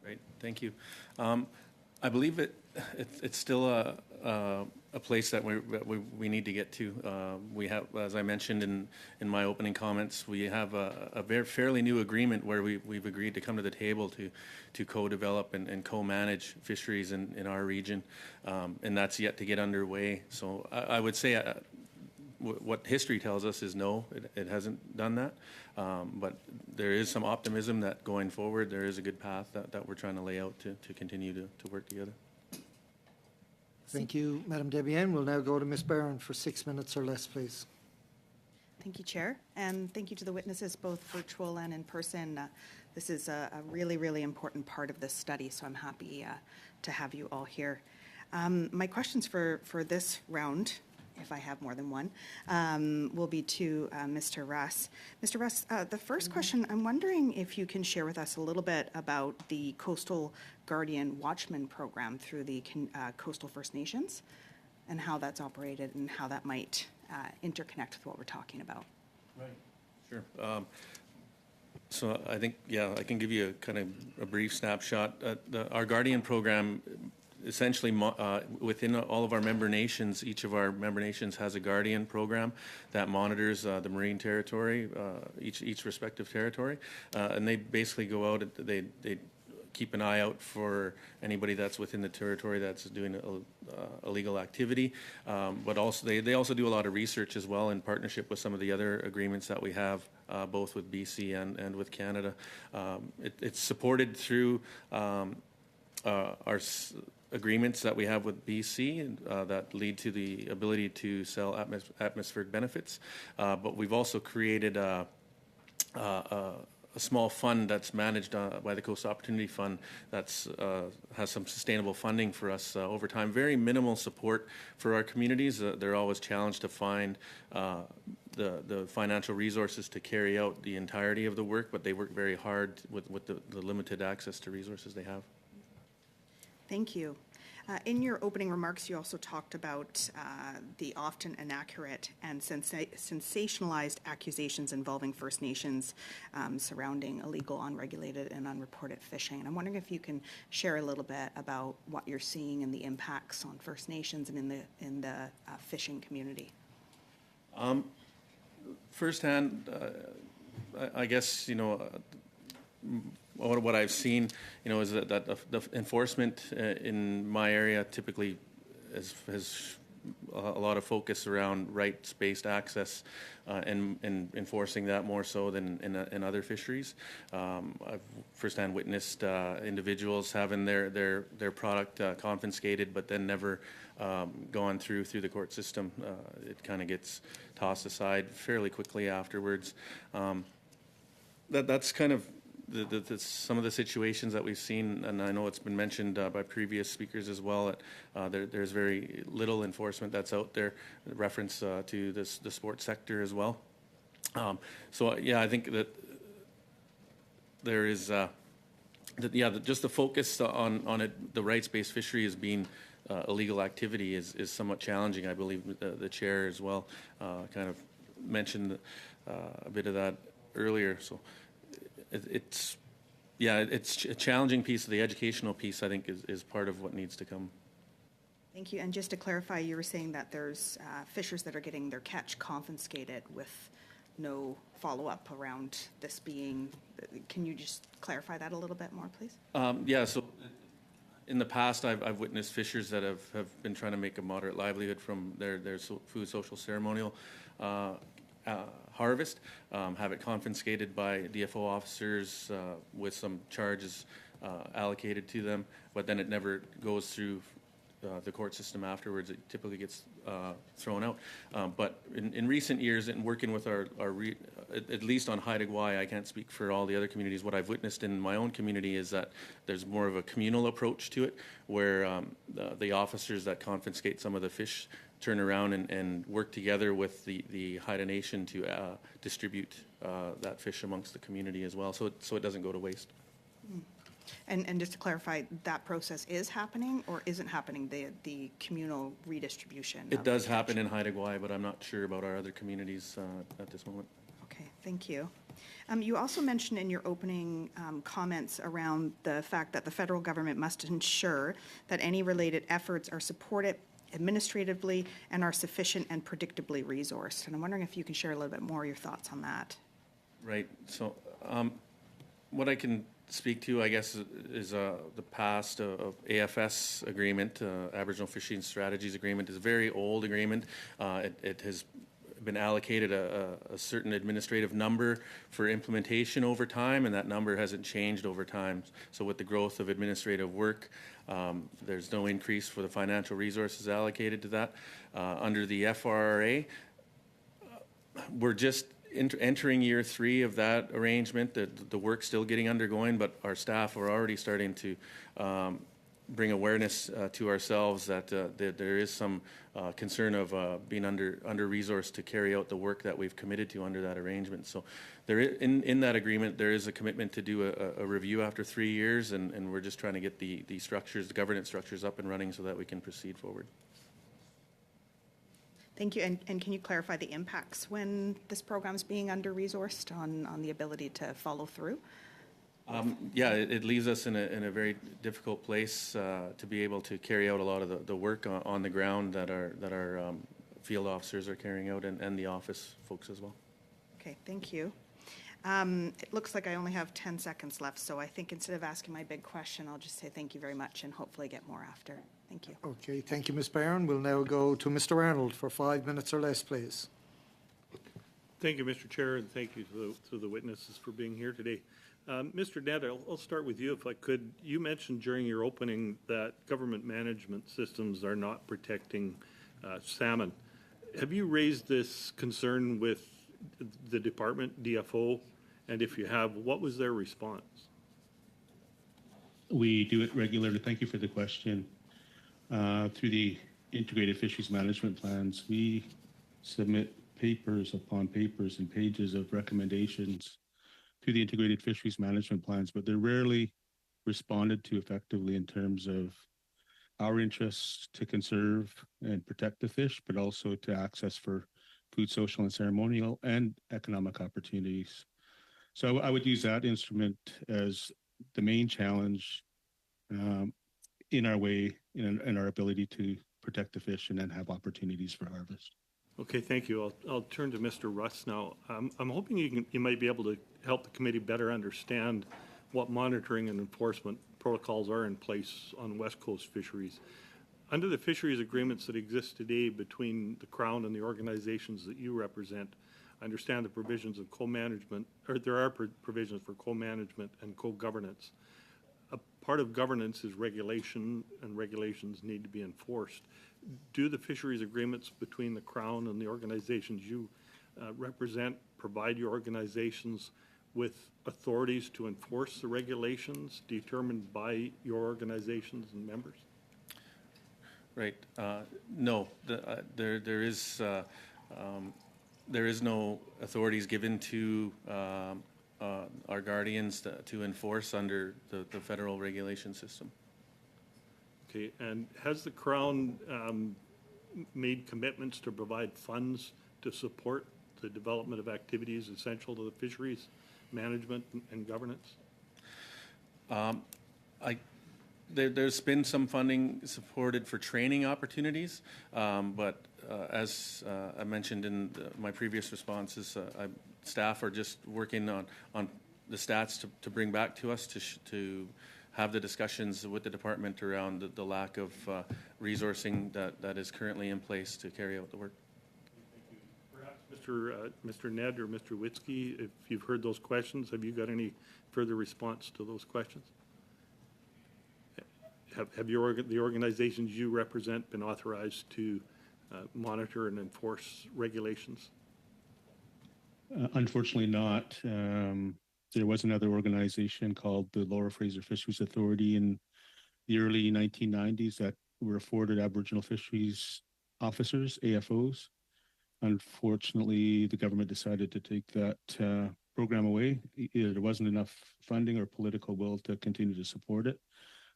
Right, thank you. I believe it's still a place that we need to get to. We have, as I mentioned in my opening comments, we have a very fairly new agreement where we've agreed to come to the table to co-develop and co-manage fisheries in our region, and that's yet to get underway. So I would say what history tells us is no, it hasn't done that. But there is some optimism that going forward there is a good path that we're trying to lay out to continue to work together. Thank you, Madam Debian. We'll now go to Ms. Barron for 6 minutes or less, please. Thank you, Chair, and thank you to the witnesses, both virtual and in person. This is a really, really important part of this study, so I'm happy to have you all here. My questions for this round, if I have more than one, will be to Mr. Russ. Mr. Russ, the first question, I'm wondering if you can share with us a little bit about the Coastal Guardian Watchman program through the Coastal First Nations and how that's operated and how that might interconnect with what we're talking about. Right. Sure. So I think, yeah, I can give you a kind of a brief snapshot. Our Guardian program, essentially within all of our member nations, each of our member nations has a Guardian program that monitors the marine territory, each respective territory, and they basically go out, they keep an eye out for anybody that's within the territory that's doing illegal activity, but also they also do a lot of research as well in partnership with some of the other agreements that we have, both with BC and with Canada. It's supported through our agreements that we have with BC that lead to the ability to sell atmospheric benefits, but we've also created a small fund that's managed by the Coastal Opportunity Fund that's has some sustainable funding for us over time. Very minimal support for our communities. They're always challenged to find the financial resources to carry out the entirety of the work, but they work very hard with the limited access to resources they have. Thank you. In your opening remarks, you also talked about the often inaccurate and sensationalized accusations involving First Nations surrounding illegal, unregulated, and unreported fishing. And I'm wondering if you can share a little bit about what you're seeing and the impacts on First Nations and in the fishing community. Firsthand, I guess, what I've seen, is that the enforcement in my area typically has a lot of focus around rights-based access and enforcing that more so than in other fisheries. I've firsthand witnessed individuals having their product confiscated, but then never gone through the court system. It kind of gets tossed aside fairly quickly afterwards. That's kind of some of the situations that we've seen, and I know it's been mentioned by previous speakers as well, that there's very little enforcement that's out there, reference to the sports sector as well. So yeah, I think that there is, just the focus on it, the rights-based fishery as being illegal activity is somewhat challenging. I believe the chair as well kind of mentioned a bit of that earlier. So it's a challenging piece. The educational piece, I think, is part of what needs to come. Thank you. And just to clarify, you were saying that there's fishers that are getting their catch confiscated with no follow-up around this being. Can you just clarify that a little bit more, please? So in the past, I've witnessed fishers that have been trying to make a moderate livelihood from their food social ceremonial harvest, have it confiscated by DFO officers with some charges allocated to them, but then it never goes through the court system afterwards. It typically gets thrown out. But in recent years, in working with our at least on Haida Gwaii, I can't speak for all the other communities. What I've witnessed in my own community is that there's more of a communal approach to it, where the officers that confiscate some of the fish turn around and work together with the Haida Nation to distribute that fish amongst the community as well, so it doesn't go to waste. And just to clarify, that process is happening or isn't happening, the communal redistribution? It does happen in Haida Gwaii, but I'm not sure about our other communities at this moment. Okay, thank you. You also mentioned in your opening comments around the fact that the federal government must ensure that any related efforts are supported administratively and are sufficient and predictably resourced. And I'm wondering if you can share a little bit more of your thoughts on that. Right. So what I can speak to, I guess, is the past of AFS agreement, Aboriginal Fishing Strategies Agreement, is a very old agreement. It has been allocated a certain administrative number for implementation over time, and that number hasn't changed over time. So with the growth of administrative work, there's no increase for the financial resources allocated to that. Under the FRRA, we're just entering year 3 of that arrangement. The work's still getting undergoing, but our staff are already starting to bring awareness to ourselves that there is some concern of being under-resourced to carry out the work that we've committed to under that arrangement. So in that agreement, there is a commitment to do a review after 3 years, and we're just trying to get the structures, the governance structures up and running so that we can proceed forward. Thank you. And can you clarify the impacts when this program is being under-resourced on the ability to follow through? Yeah, it leaves us in a very difficult place to be able to carry out a lot of the work on the ground that our field officers are carrying out, and the office folks as well. Okay, thank you. It looks like I only have 10 seconds left, so I think instead of asking my big question, I'll just say thank you very much and hopefully get more after. Thank you. Okay, thank you, Ms. Barron. We'll now go to Mr. Arnold for 5 minutes or less, please. Thank you, Mr. Chair, and thank you to the witnesses for being here today. Mr. Ned, I'll start with you if I could. You mentioned during your opening that government management systems are not protecting salmon. Have you raised this concern with the department, DFO? And if you have, what was their response? We do it regularly. Thank you for the question. Through the integrated fisheries management plans, we submit papers upon papers and pages of recommendations to the integrated fisheries management plans, but they're rarely responded to effectively in terms of our interests to conserve and protect the fish, but also to access for food, social, and ceremonial and economic opportunities. So I would use that instrument as the main challenge in our way, in our ability to protect the fish and then have opportunities for harvest. Okay, thank you. I'll turn to Mr. Russ now. I'm hoping you might be able to help the committee better understand what monitoring and enforcement protocols are in place on West Coast fisheries. Under the fisheries agreements that exist today between the Crown and the organizations that you represent, I understand the provisions of co-management, or there are provisions for co-management and co-governance. A part of governance is regulation, and regulations need to be enforced. Do the fisheries agreements between the Crown and the organizations you represent provide your organizations with authorities to enforce the regulations determined by your organizations and members? Right. No, there is no authorities given to our guardians to enforce under the federal regulation system. Okay, and has the Crown made commitments to provide funds to support the development of activities essential to the fisheries management and governance? There's been some funding supported for training opportunities, but as I mentioned in my previous responses, staff are just working on the stats to bring back to us to have the discussions with the department around the lack of resourcing that is currently in place to carry out the work. Perhaps Mr. Ned or Mr. Witzke, if you've heard those questions, have you got any further response to those questions? Have the organizations you represent been authorized to monitor and enforce regulations? Unfortunately not. There was another organization called the Lower Fraser Fisheries Authority in the early 1990s that were afforded Aboriginal fisheries officers, AFOs. Unfortunately, the government decided to take that program away. Either there wasn't enough funding or political will to continue to support it.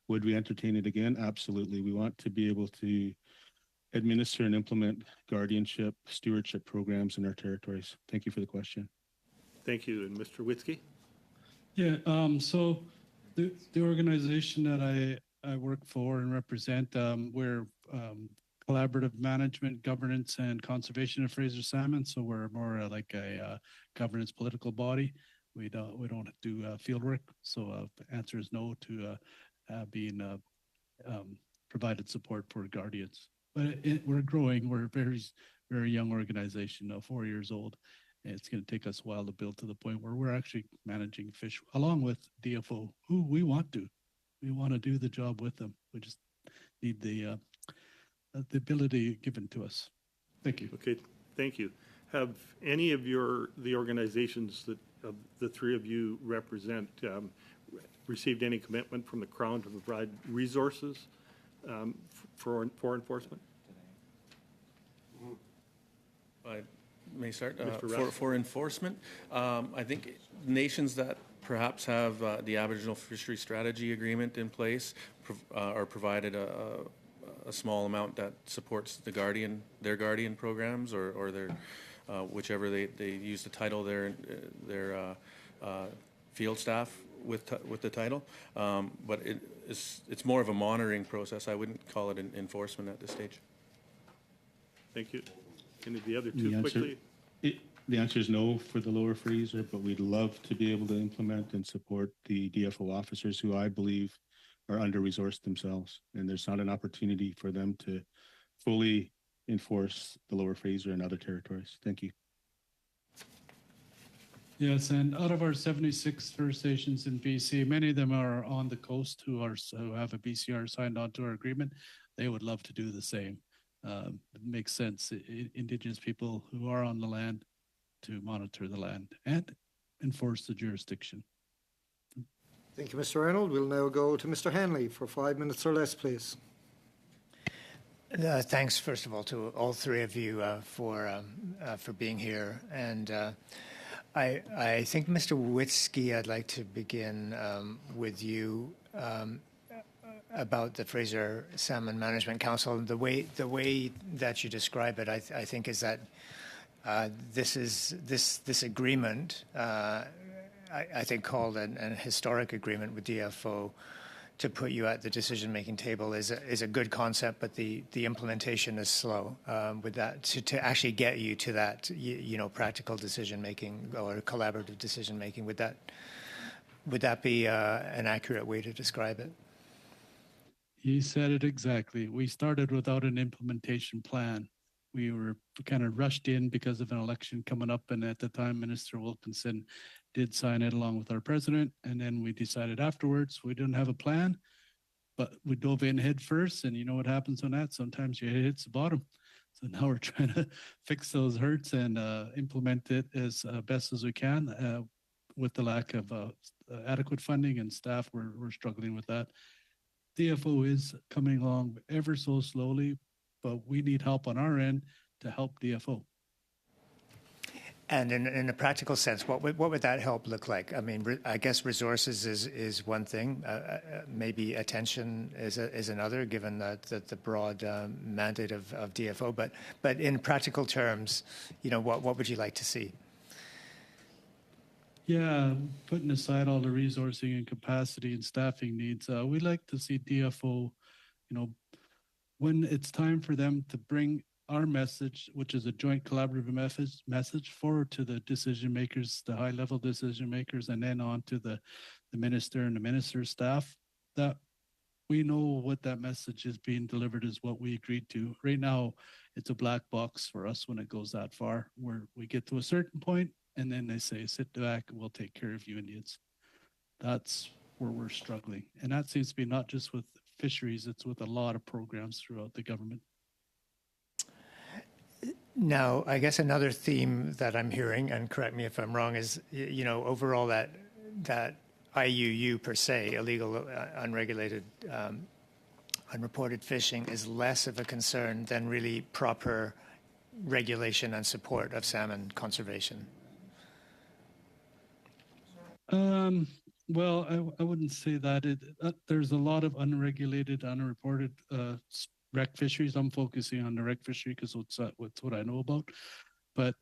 Would we entertain it again? Absolutely. We want to be able to administer and implement guardianship, stewardship programs in our territories. Thank you for the question. Thank you. And Mr. Witzke? Yeah, so the organization that I work for and represent, we're collaborative management, governance, and conservation of Fraser salmon. So we're more like a governance political body. We don't do field work. So the answer is no to being provided support for guardians. but we're growing. We're a very young organization, 4 years old. And it's going to take us a while to build to the point where we're actually managing fish along with DFO, who we want to. We want to do the job with them. We just need the ability given to us. Thank you. Okay, thank you. Have any of the organizations that the three of you represent received any commitment from the Crown to provide resources for enforcement? I may start. Mr. Russ. For enforcement, I think nations that perhaps have the Aboriginal Fishery Strategy Agreement in place are provided a small amount that supports their guardian programs or their whichever they use the title their field staff with the title, but it's more of a monitoring process. I wouldn't call it an enforcement at this stage. Thank you. Any of the other two quickly? The answer is no for the Lower Fraser, but we'd love to be able to implement and support the DFO officers who I believe are under-resourced themselves, and there's not an opportunity for them to fully enforce the Lower Fraser and other territories. Thank you. Yes, and out of our 76 First Nations in BC, many of them are on the coast who have a BCR signed onto our agreement. They would love to do the same. It makes sense. Indigenous people who are on the land to monitor the land and enforce the jurisdiction. Thank you, Mr. Arnold. We'll now go to Mr. Hanley for 5 minutes or less, please. Thanks, first of all, to all three of you for being here. And I think, Mr. Witzke, I'd like to begin with you about the Fraser Salmon Management Council. The way that you describe it, I think, is that this agreement, I think, called an historic agreement with DFO to put you at the decision-making table is a good concept, but the implementation is slow. With that, to actually get you to that, practical decision-making or collaborative decision-making, would that be an accurate way to describe it? He said it exactly. We started without an implementation plan. We were kind of rushed in because of an election coming up, and at the time, Minister Wilkinson did sign it along with our president, and then we decided afterwards we didn't have a plan, but we dove in head first, and you know what happens on that? Sometimes your head hits the bottom. So now we're trying to fix those hurts and implement it as best as we can. With the lack of adequate funding and staff, we're struggling with that. DFO is coming along ever so slowly, but we need help on our end to help DFO. And in a practical sense, what would that help look like? I mean, I guess resources is one thing. Maybe attention is another, given the broad mandate of DFO. But in practical terms, what would you like to see? Yeah, putting aside all the resourcing and capacity and staffing needs, we'd like to see DFO, when it's time for them to bring our message, which is a joint collaborative message forward to the decision makers, the high level decision makers, and then on to the minister and the minister's staff, that we know what that message is being delivered is what we agreed to. Right now, it's a black box for us when it goes that far, where we get to a certain point and then they say, sit back, we'll take care of you Indians. That's where we're struggling. And that seems to be not just with fisheries, it's with a lot of programs throughout the government. Now, I guess another theme that I'm hearing, and correct me if I'm wrong, is, overall that IUU per se, illegal, unregulated, unreported fishing, is less of a concern than really proper regulation and support of salmon conservation. Well, I wouldn't say that. There's a lot of unregulated, unreported wreck fisheries. I'm focusing on the wreck fishery because what's what I know about. But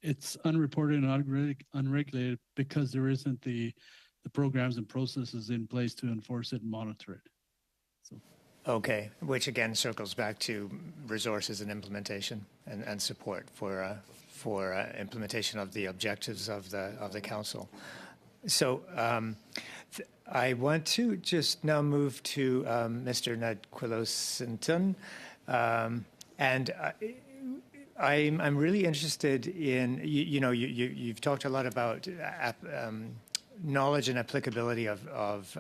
it's unreported and unregulated because there isn't the programs and processes in place to enforce it and monitor it. So. Okay, which again circles back to resources and implementation and support for implementation of the objectives of the council. So I want to just now move to Mr. Ned Quillosinton And I'm really interested in, you've talked a lot about knowledge and applicability of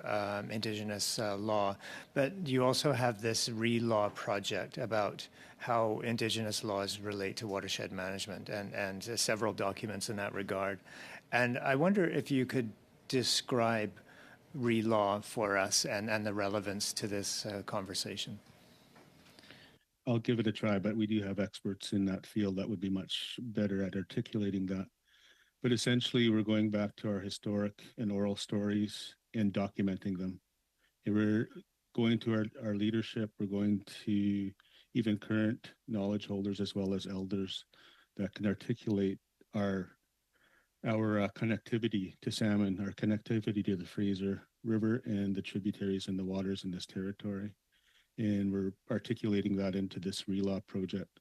Indigenous law, but you also have this RE-Law project about how Indigenous laws relate to watershed management and several documents in that regard. And I wonder if you could describe RE-Law for us and the relevance to this conversation. I'll give it a try, but we do have experts in that field that would be much better at articulating that. But essentially, we're going back to our historic and oral stories and documenting them. And we're going to our leadership, we're going to even current knowledge holders as well as elders that can articulate our connectivity to salmon, our connectivity to the Fraser River and the tributaries and the waters in this territory. And we're articulating that into this RE-Law project.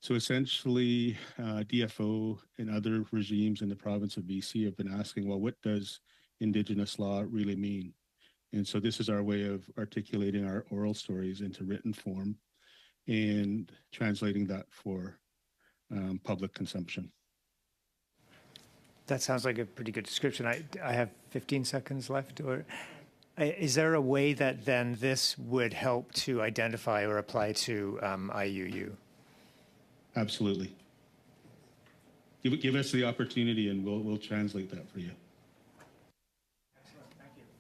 So essentially, DFO and other regimes in the province of BC have been asking, well, what does Indigenous law really mean? And so this is our way of articulating our oral stories into written form and translating that for public consumption. That sounds like a pretty good description. I have 15 seconds left. Or is there a way that then this would help to identify or apply to IUU? Absolutely. Give us the opportunity and we'll translate that for you.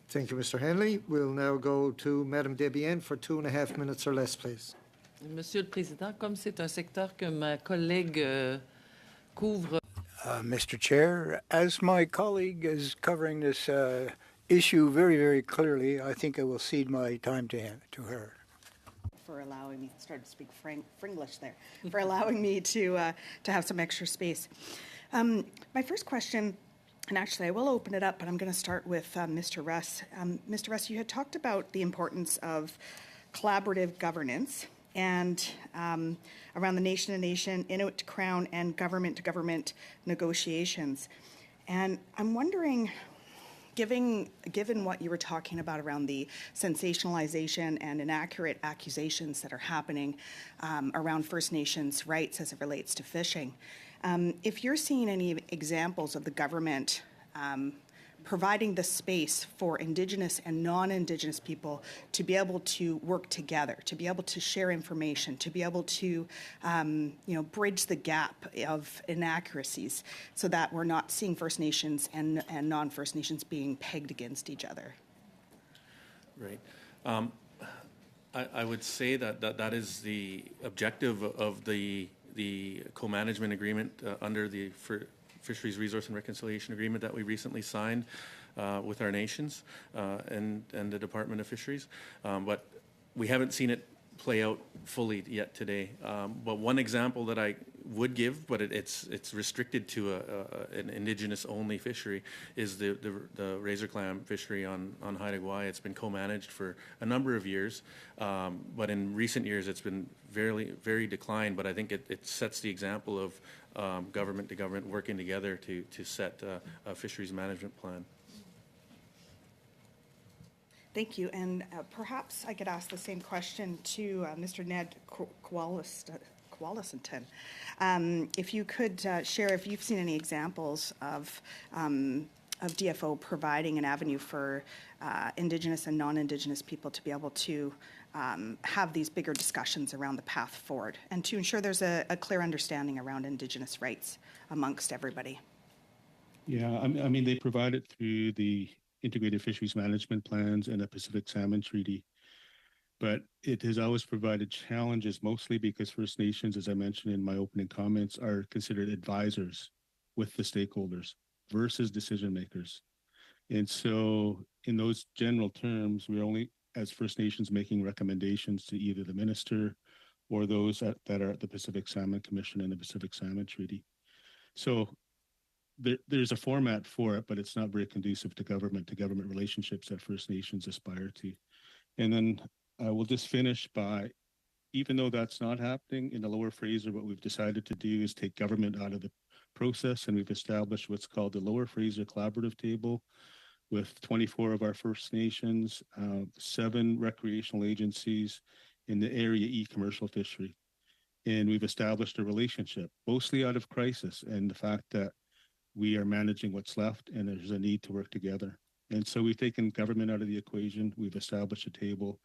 Thank you, Mr. Henley. We'll now go to Madame Debienne for 2.5 minutes or less, please. Monsieur le Président, comme c'est un secteur que ma collègue couvre. Mr. Chair, as my colleague is covering this issue very, very clearly, I think I will cede my time to her. For allowing me, started to speak Fringlish there, for allowing me to have some extra space. My first question, and actually I will open it up, but I'm going to start with Mr. Russ. Mr. Russ, you had talked about the importance of collaborative governance and around the nation-to-nation, Inuit to Crown, and government-to-government negotiations. And I'm wondering, given what you were talking about around the sensationalization and inaccurate accusations that are happening around First Nations rights as it relates to fishing, if you're seeing any examples of the government providing the space for Indigenous and non-Indigenous people to be able to work together, to be able to share information, to be able to bridge the gap of inaccuracies so that we're not seeing First Nations and non-First Nations being pegged against each other. Right. I would say that is the objective of the co-management agreement under the Fisheries Resource and Reconciliation Agreement that we recently signed with our nations and the Department of Fisheries. But we haven't seen it play out fully yet today. But one example that I would give, but it's restricted to an Indigenous-only fishery, is the razor clam fishery on Haida Gwaii. It's been co-managed for a number of years, but in recent years it's been very declined. But I think it sets the example of government to government working together to set a fisheries management plan. Thank you, and perhaps I could ask the same question to Mr. Ned Kowalison. If you could share if you've seen any examples of DFO providing an avenue for Indigenous and non-Indigenous people to be able to have these bigger discussions around the path forward and to ensure there's a clear understanding around Indigenous rights amongst everybody. Yeah, I mean, they provide it through the Integrated Fisheries Management Plans and the Pacific Salmon Treaty. But it has always provided challenges, mostly because First Nations, as I mentioned in my opening comments, are considered advisors with the stakeholders versus decision makers. And so in those general terms, we're only, as First Nations, making recommendations to either the minister or those that are at the Pacific Salmon Commission and the Pacific Salmon Treaty. So there's a format for it, but it's not very conducive to government relationships that First Nations aspire to. And then I will just finish by, even though that's not happening in the Lower Fraser, what we've decided to do is take government out of the process, and we've established what's called the Lower Fraser Collaborative Table with 24 of our First Nations, 7 recreational agencies, in the Area E commercial fishery. And we've established a relationship, mostly out of crisis and the fact that we are managing what's left and there's a need to work together. And so we've taken government out of the equation. We've established a table.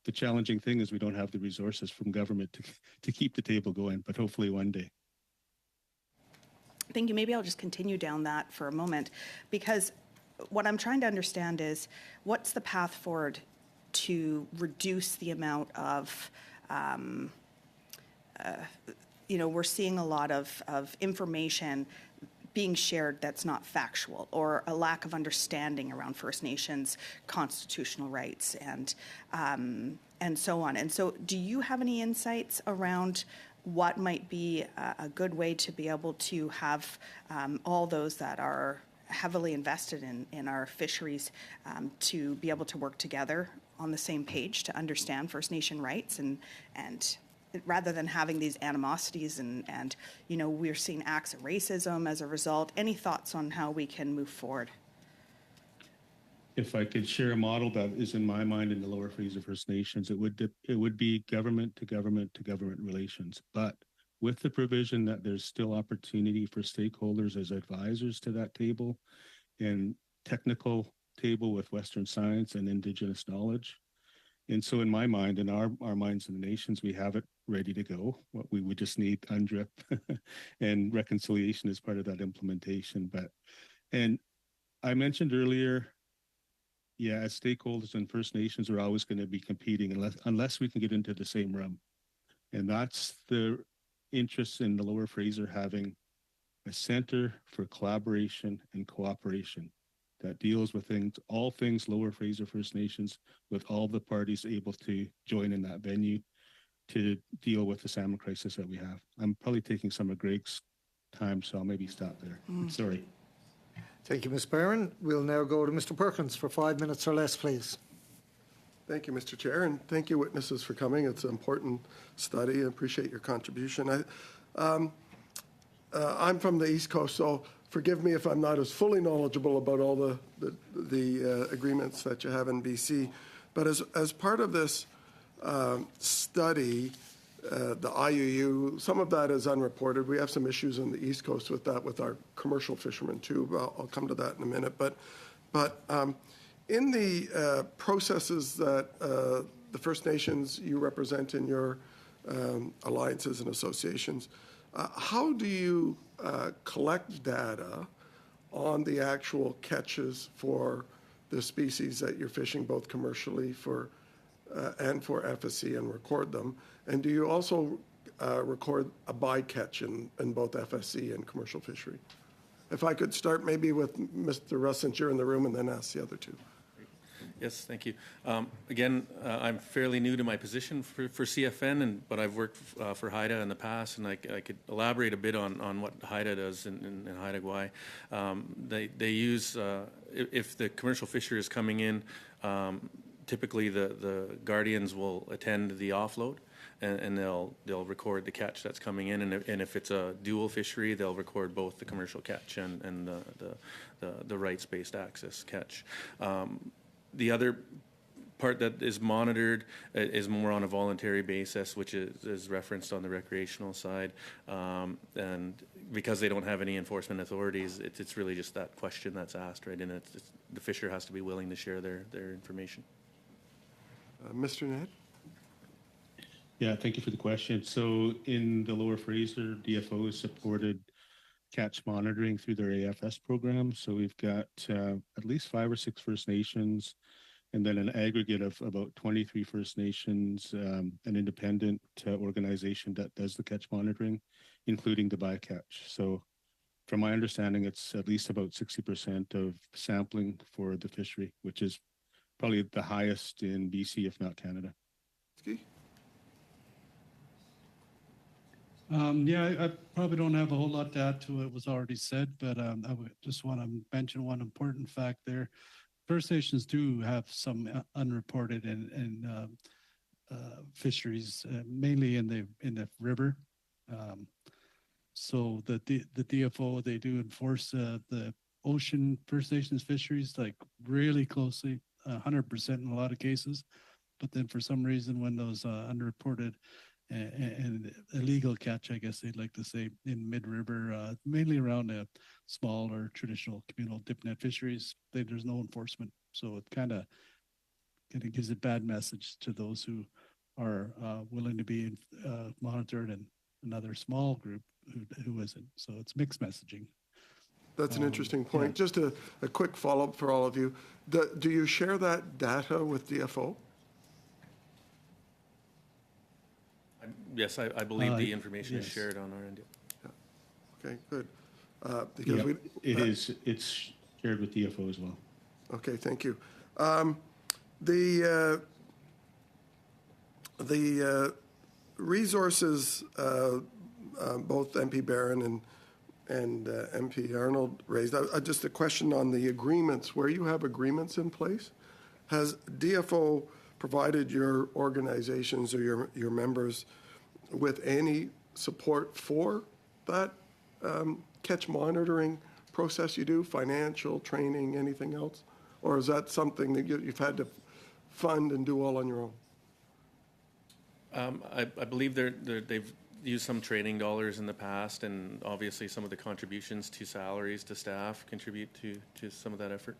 The challenging thing is we don't have the resources from government to keep the table going, but hopefully one day. Thank you. Maybe I'll just continue down that for a moment, because what I'm trying to understand is what's the path forward to reduce the amount of, we're seeing a lot of information being shared that's not factual, or a lack of understanding around First Nations constitutional rights and so on. And so do you have any insights around what might be a good way to be able to have all those that are heavily invested in our fisheries to be able to work together on the same page to understand First Nation rights and rather than having these animosities and we're seeing acts of racism as a result? Any thoughts on how we can move forward? If I could share a model that is in my mind in the Lower Fraser First Nations, it would be government to government to government relations, but with the provision that there's still opportunity for stakeholders as advisors to that table and technical table with Western science and Indigenous knowledge. And so in my mind, in our minds in the nations, we have it ready to go. What we would just need UNDRIP and reconciliation as part of that implementation. And I mentioned earlier, as stakeholders and First Nations are always going to be competing unless we can get into the same room. And that's the interest in the Lower Fraser having a center for collaboration and cooperation that deals with all things Lower Fraser First Nations, with all the parties able to join in that venue to deal with the salmon crisis that we have. I'm probably taking some of Greg's time, so I'll maybe stop there. Sorry. Thank you, Ms. Barron. We'll now go to Mr. Perkins for 5 minutes or less, please. Thank you, Mr. Chair, and thank you, witnesses, for coming. It's an important study. I appreciate your contribution. I'm from the East Coast, so forgive me if I'm not as fully knowledgeable about all the agreements that you have in BC. But as part of this study, the IUU, some of that is unreported. We have some issues on the East Coast with that, with our commercial fishermen too. But I'll come to that in a minute. But in the processes that the First Nations you represent in your alliances and associations, how do you collect data on the actual catches for the species that you're fishing, both commercially and for FSC, and record them? And do you also record a bycatch in both FSC and commercial fishery? If I could start maybe with Mr. Russ, since you're in the room, and then ask the other two. Yes, thank you. Again, I'm fairly new to my position for CFN, but I've worked for Haida in the past, and I could elaborate a bit on what Haida does in Haida Gwaii. They use, if the commercial fisher is coming in, typically the guardians will attend the offload, and they'll record the catch that's coming in, and if it's a dual fishery, they'll record both the commercial catch and the rights-based access catch. The other part that is monitored is more on a voluntary basis, which is referenced on the recreational side. And because they don't have any enforcement authorities, it's really just that question that's asked, right? And the fisher has to be willing to share their information. Mr. Ned? Yeah, thank you for the question. So in the Lower Fraser, DFO has supported catch monitoring through their AFS program. So we've got at least 5 or 6 First Nations, and then an aggregate of about 23 First Nations, an independent organization that does the catch monitoring, including the bycatch. So from my understanding, it's at least about 60% of sampling for the fishery, which is probably the highest in BC, if not Canada. I probably don't have a whole lot to add to what was already said, but I would just want to mention one important fact there. First Nations do have some unreported and fisheries, mainly in the river. So the DFO, they do enforce the ocean First Nations fisheries like really closely, 100% in a lot of cases. but then for some reason, when those unreported and illegal catch, I guess they'd like to say, in mid-river, mainly around small or traditional communal dip net fisheries, there's no enforcement. So it kind of gives a bad message to those who are willing to be monitored, and another small group who isn't. So it's mixed messaging. That's an interesting point. Yeah. Just a quick follow-up for all of you. Do you share that data with DFO? Yes, I believe the information is shared on our end. Yeah. Okay, good. Because it's shared with DFO as well. Okay, thank you. The resources, both MP Barron and MP Arnold raised, just a question on the agreements. Where you have agreements in place, has DFO provided your organizations or your members with any support for that catch monitoring process you do, financial, training, anything else? Or is that something that you've had to fund and do all on your own? I believe they've used some training dollars in the past, and obviously some of the contributions to salaries to staff contribute to some of that effort.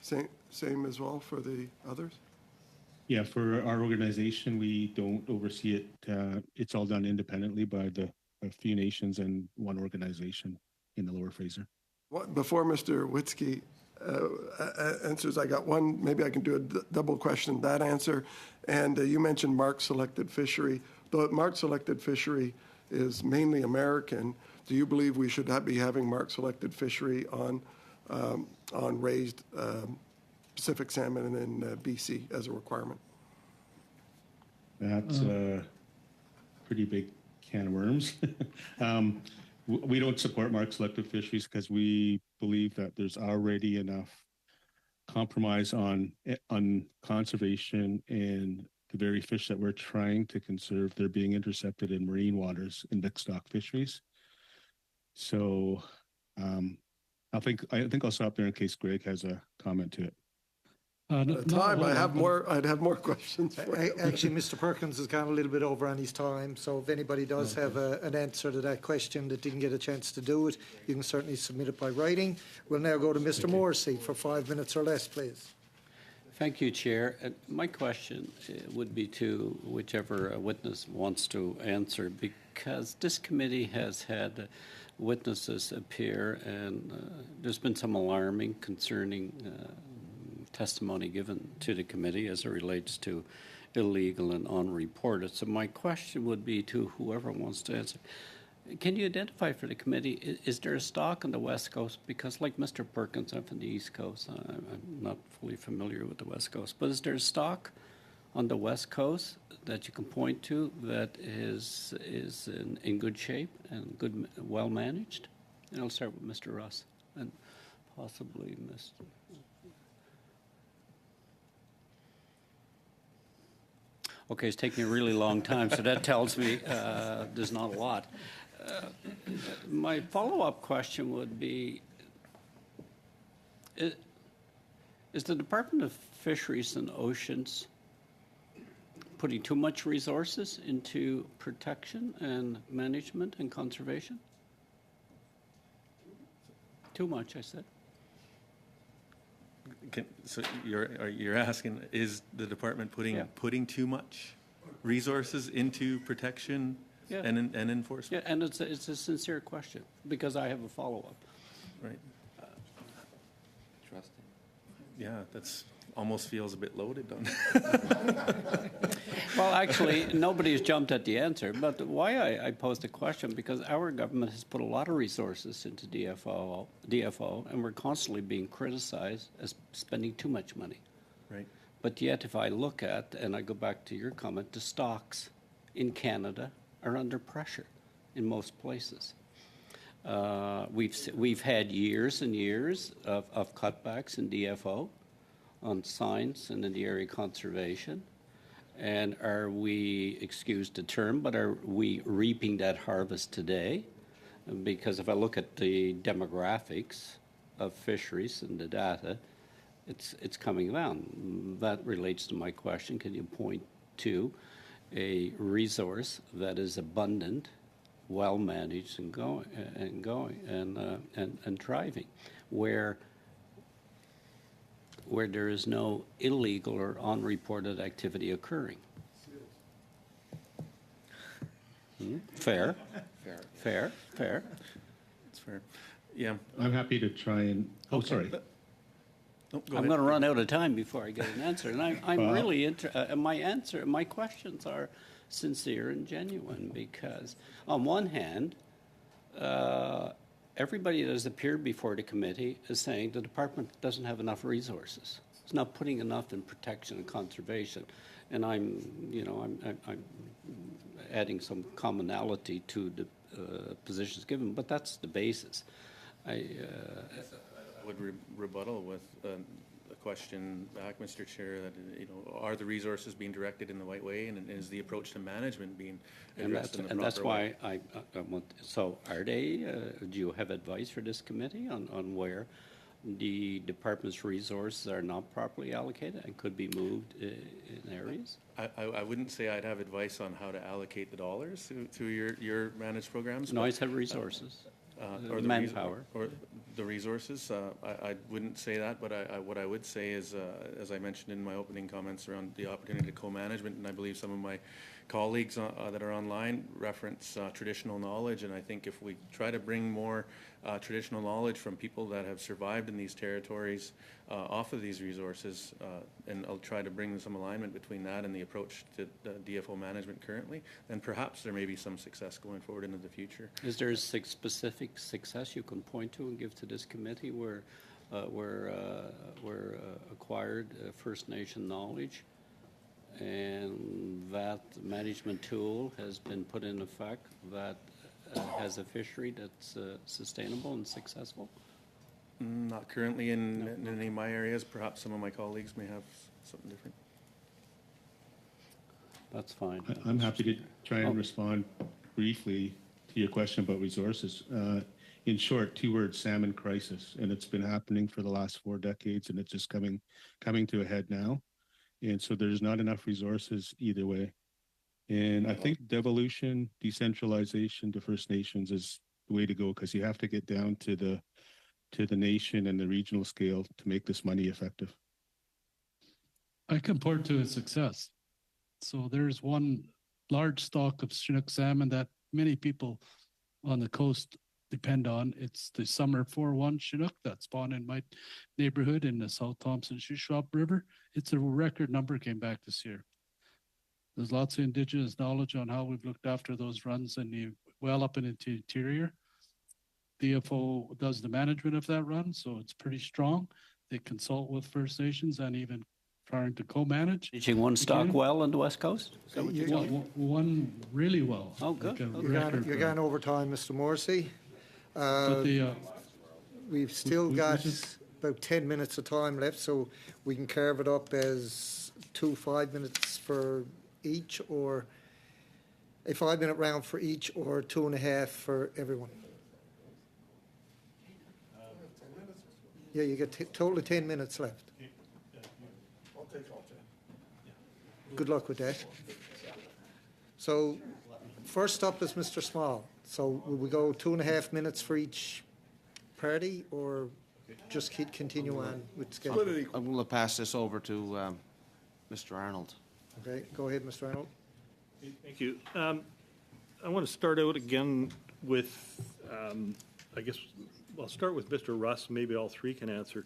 Same as well for the others? Yeah, for our organization, we don't oversee it. It's all done independently by the few nations and one organization in the Lower Fraser. Before Mr. Witzke answers, I got one, maybe I can do a double question, that answer. And you mentioned mark selected fishery. Though mark selected fishery is mainly American, do you believe we should be having mark selected fishery on raised Pacific salmon in BC as a requirement? That's a pretty big can of worms. We don't support mark selected fisheries because we believe that there's already enough compromise on conservation, and the very fish that we're trying to conserve, they're being intercepted in marine waters in mixed stock fisheries. So I think I'll stop there in case Greg has a comment to it. I'd have more questions for you. Actually, Mr. Perkins has gone a little bit over on his time, so if anybody does have an answer to that question that didn't get a chance to do it, you can certainly submit it by writing. We'll now go to Mr. Morrissey for 5 minutes or less, please. Thank you, Chair. My question would be to whichever witness wants to answer, because this committee has had witnesses appear, and there's been some alarming, concerning testimony given to the committee as it relates to illegal and unreported. So my question would be to whoever wants to answer. Can you identify for the committee, is there a stock on the West Coast? Because like Mr. Perkins, I'm from the East Coast. I'm not fully familiar with the West Coast. But is there a stock on the West Coast that you can point to that is in good shape and well managed? And I'll start with Mr. Russ and possibly Mr. Okay, it's taking a really long time, so that tells me there's not a lot. My follow-up question would be, is the Department of Fisheries and Oceans putting too much resources into protection and management and conservation? Too much, I said. So you're asking, is the department putting too much resources into protection and enforcement? Yeah, and it's a sincere question because I have a follow-up. Right. Yeah, that's almost feels a bit loaded on. Well, actually, nobody's jumped at the answer. But why I posed the question, because our government has put a lot of resources into DFO, and we're constantly being criticized as spending too much money. Right. But yet, if I look at, and I go back to your comment, the stocks in Canada are under pressure in most places. We've had years and years of cutbacks in DFO on science and in the area of conservation. And are we, excuse the term, but are we reaping that harvest today? Because if I look at the demographics of fisheries and the data, it's coming down. That relates to my question. Can you point to a resource that is abundant, well managed, and thriving, where there is no illegal or unreported activity occurring? Fair. Fair. It's fair. Yeah. I'm happy to try and. Oh, Okay. sorry. I'm going to run out of time before I get an answer, and I'm really my questions are sincere and genuine, because on one hand, everybody that has appeared before the committee is saying the department doesn't have enough resources. It's not putting enough in protection and conservation, and I'm adding some commonality to the positions given, but that's the basis. I would rebuttal with a question back, Mr. Chair, that are the resources being directed in the right way, and is the approach to management being addressed in the proper way? And that's why I want. So, are they? Do you have advice for this committee on where the department's resources are not properly allocated and could be moved in areas? I wouldn't say I'd have advice on how to allocate the dollars to your managed programs. No, I said resources. Or manpower. Or the resources. I wouldn't say that, but what I would say is, as I mentioned in my opening comments around the opportunity to co-management, and I believe some of my colleagues that are online reference traditional knowledge, and I think if we try to bring more traditional knowledge from people that have survived in these territories off of these resources, and I'll try to bring some alignment between that and the approach to DFO management currently, then perhaps there may be some success going forward into the future. Is there a specific success you can point to and give to this committee where acquired First Nation knowledge and that management tool has been put in effect that has a fishery that's sustainable and successful? Not currently in any of my areas. Perhaps some of my colleagues may have something different. That's fine. I'm happy to try and respond briefly to your question about resources. In short, 2 words: salmon crisis, and it's been happening for the last 4 decades, and it's just coming to a head now. And so there's not enough resources either way. And I think devolution, decentralization to First Nations is the way to go, because you have to get down to the nation and the regional scale to make this money effective. I can point to a success. So there's one large stock of Chinook salmon that many people on the coast depend on. It's the summer 4-1 Chinook that spawned in my neighborhood in the South Thompson Shuswap River. It's a record number came back this year. There's lots of Indigenous knowledge on how we've looked after those runs in the well up into the interior. DFO does the management of that run, so it's pretty strong. They consult with First Nations and even trying to co-manage. Teaching one stock well on the West Coast? One really well. Oh, good. Like you're going over time, Mr. Morrissey. We've still got about 10 minutes of time left, so we can carve it up as 2 5-minutes for each, or a 5-minute round for each, or 2.5 for everyone. Yeah, you get total of 10 minutes left. I'll take all 10. Good luck with that. So first up is Mr. Small. So will we go 2.5 minutes for each party, or just continue on with schedule? I'm going to pass this over to Mr. Arnold. Okay, go ahead, Mr. Arnold. Thank you. I want to start out again with, I guess, I'll start with Mr. Russ. Maybe all three can answer.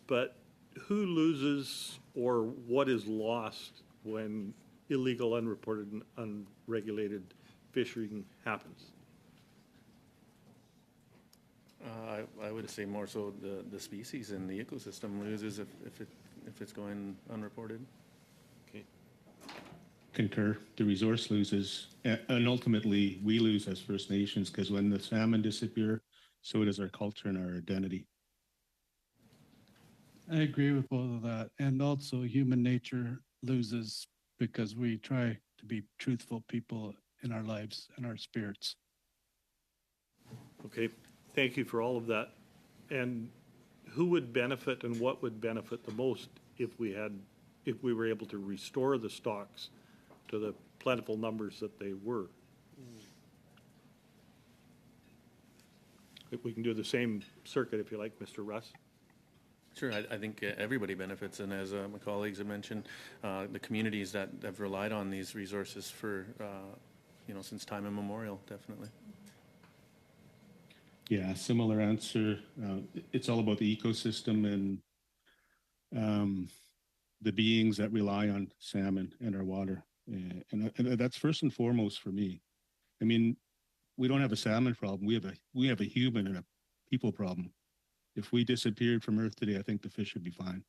But who loses or what is lost when illegal, unreported, and unregulated fishing happens? I would say more so the species and the ecosystem loses if it's going unreported. Okay. Concur. The resource loses, and ultimately we lose as First Nations, because when the salmon disappear, so does our culture and our identity. I agree with both of that. And also human nature loses because we try to be truthful people in our lives and our spirits. Okay. Thank you for all of that. And who would benefit and what would benefit the most if we were able to restore the stocks to the plentiful numbers that they were? If we can do the same circuit, if you like, Mr. Russ. Sure, I think everybody benefits, and as my colleagues have mentioned, the communities that have relied on these resources for, since time immemorial, definitely. Yeah, similar answer. It's all about the ecosystem and the beings that rely on salmon and our water. And that's first and foremost for me. I mean, we don't have a salmon problem. We have a human and a people problem. If we disappeared from Earth today, I think the fish would be fine.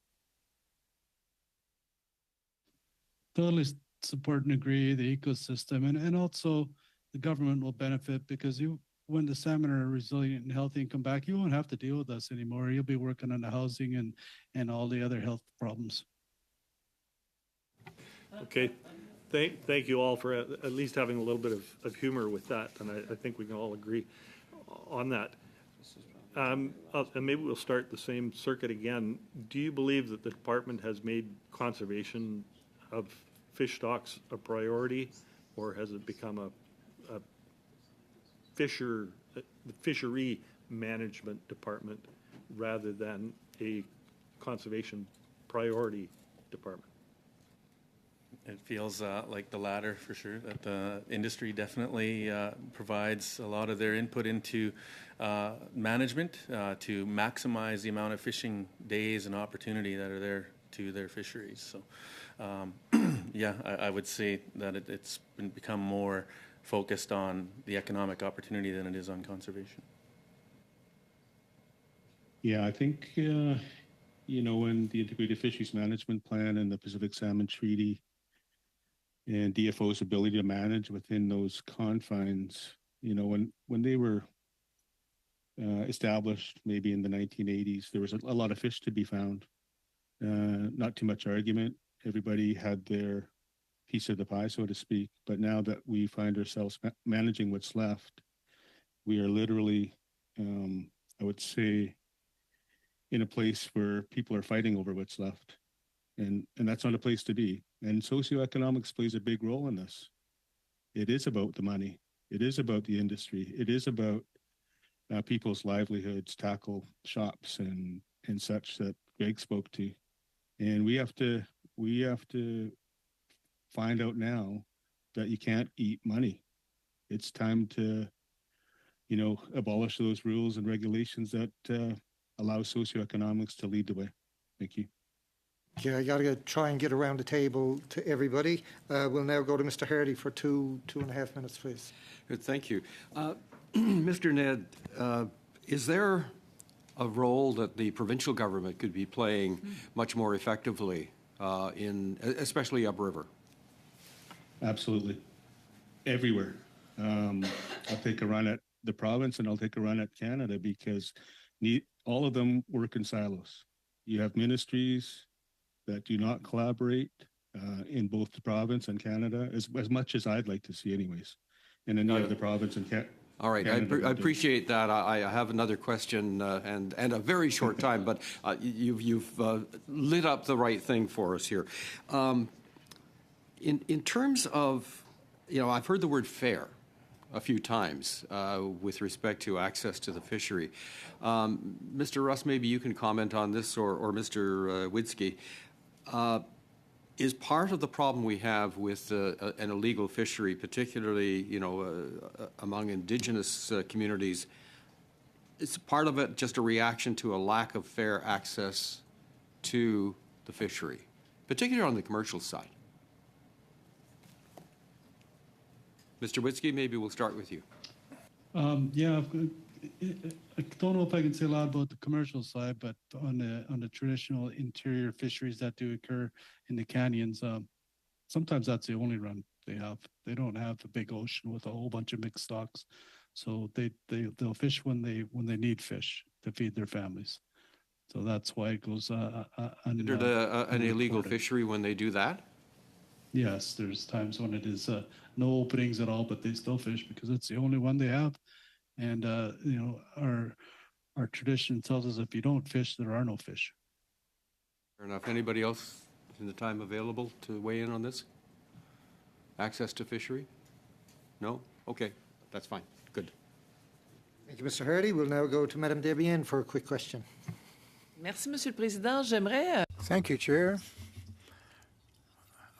Totally support and agree, the ecosystem, and also the government will benefit because when the salmon are resilient and healthy and come back, you won't have to deal with us anymore. You'll be working on the housing and all the other health problems. Okay. Thank you all for at least having a little bit of humor with that, and I think we can all agree on that. And maybe we'll start the same circuit again. Do you believe that the department has made conservation of fish stocks a priority, or has it become a fishery management department rather than a conservation priority department? It feels like the latter for sure, that the industry definitely provides a lot of their input into management to maximize the amount of fishing days and opportunity that are there to their fisheries. So, yeah, I would say that it's become more focused on the economic opportunity than it is on conservation. Yeah, I think, when the Integrated Fisheries Management Plan and the Pacific Salmon Treaty and DFO's ability to manage within those confines, when they were established maybe in the 1980s, there was a lot of fish to be found. Not too much argument. Everybody had their piece of the pie, so to speak. But now that we find ourselves managing what's left, we are literally, I would say, in a place where people are fighting over what's left. And that's not a place to be. And socioeconomics plays a big role in this. It is about the money. It is about the industry. It is about people's livelihoods, tackle shops and such that Greg spoke to. And we have to find out now that you can't eat money. It's time to, abolish those rules and regulations that allow socioeconomics to lead the way. Thank you. Yeah, I got to try and get around the table to everybody. We'll now go to Mr. Hardy for two and a half minutes, please. Good, thank you. Mr. Ned, is there a role that the provincial government could be playing much more effectively especially upriver? Absolutely. Everywhere. I'll take a run at the province and I'll take a run at Canada because all of them work in silos. You have ministries that do not collaborate in both the province and Canada as much as I'd like to see anyways. And then you have the province and Canada. All right, I appreciate that. I have another question and a very short time, but you've lit up the right thing for us here. In terms of, I've heard the word fair a few times with respect to access to the fishery. Mr. Russ, maybe you can comment on this, or Mr. Widsky. Is part of the problem we have with an illegal fishery, particularly, among Indigenous communities, is part of it just a reaction to a lack of fair access to the fishery, particularly on the commercial side? Mr. Widsky, maybe we'll start with you. Yeah, I don't know if I can say a lot about the commercial side, but on the traditional interior fisheries that do occur in the canyons, sometimes that's the only run they have. They don't have a big ocean with a whole bunch of mixed stocks, so they'll fish when they need fish to feed their families. So that's why it goes Considered an illegal fishery when they do that? Yes, there's times when it is no openings at all, but they still fish because it's the only one they have. And our tradition tells us if you don't fish, there are no fish. Fair enough. Anybody else in the time available to weigh in on this? Access to fishery? No? Okay, that's fine. Good. Thank you, Mr. Hardy. We'll now go to Madame Debienne for a quick question. Merci, Monsieur le Président. J'aimerais... Thank you, Chair.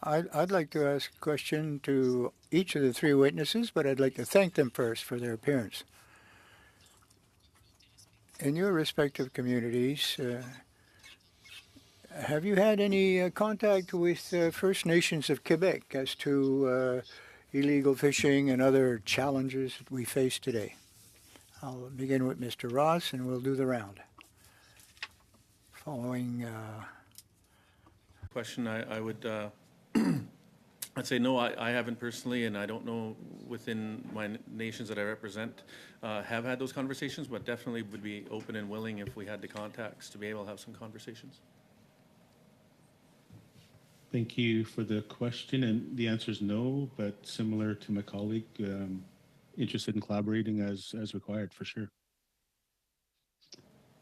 I'd like to ask a question to each of the three witnesses, but I'd like to thank them first for their appearance. In your respective communities, have you had any contact with First Nations of Quebec as to illegal fishing and other challenges that we face today? I'll begin with Mr. Ross, and we'll do the round. Following... Question, I would... I'd say no, I haven't personally, and I don't know within my nations that I represent have had those conversations, but definitely would be open and willing if we had the contacts to be able to have some conversations. Thank you for the question, and the answer is no, but similar to my colleague, interested in collaborating as required, for sure.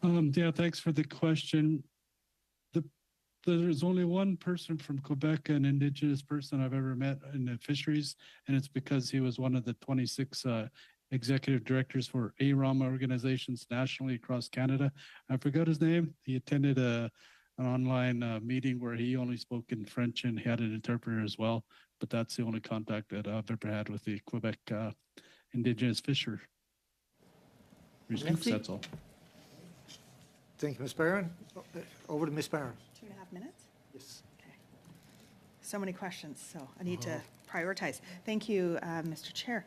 Yeah, thanks for the question. There's only one person from Quebec, an Indigenous person I've ever met in the fisheries, and it's because he was one of the 26 executive directors for AROM organizations nationally across Canada. I forgot his name. He attended an online meeting where he only spoke in French and he had an interpreter as well, but that's the only contact that I've ever had with the Quebec Indigenous fisher. That's all. Thank you, Ms. Barron. Over to Ms. Barron. 2.5 minutes? Yes. Okay. So many questions, so I need to prioritize. Thank you, Mr. Chair.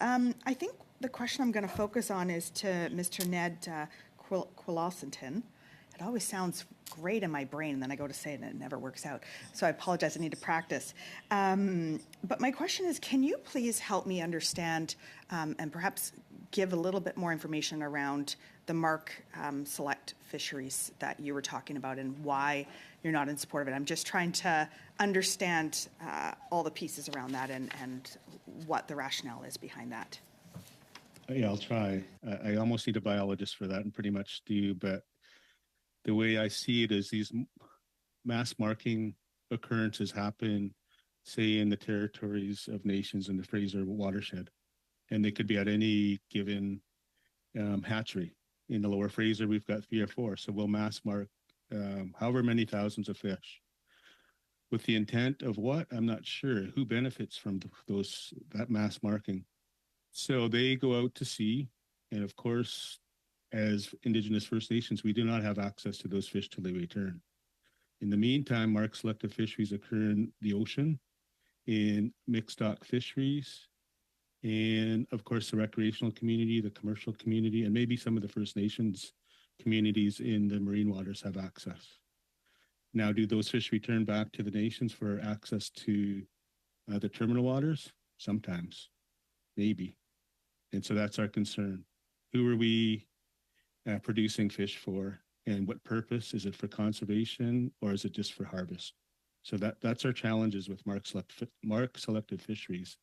I think the question I'm going to focus on is to Mr. Ned Quilossenton. It always sounds great in my brain, and then I go to say it and it never works out. So I apologize, I need to practice. But my question is, can you please help me understand and perhaps give a little bit more information around the Mark Select fisheries that you were talking about and why you're not in support of it? I'm just trying to understand all the pieces around that and what the rationale is behind that. Yeah, I'll try. I almost need a biologist for that, and pretty much do, but the way I see it is these mass marking occurrences happen, say, in the territories of nations in the Fraser watershed, and they could be at any given hatchery. In the Lower Fraser, we've got 3 or 4, so we'll mass mark however many thousands of fish. With the intent of what? I'm not sure. Who benefits from that mass marking? So they go out to sea, and of course, as Indigenous First Nations, we do not have access to those fish till they return. In the meantime, mark selective fisheries occur in the ocean, in mixed stock fisheries, and of course the recreational community, the commercial community, and maybe some of the First Nations communities in the marine waters have access. Now, do those fish return back to the nations for access to the terminal waters? Sometimes, maybe. And so that's our concern. Who are we producing fish for, and what purpose? Is it for conservation or is it just for harvest? So that's our challenges with mark selected fisheries.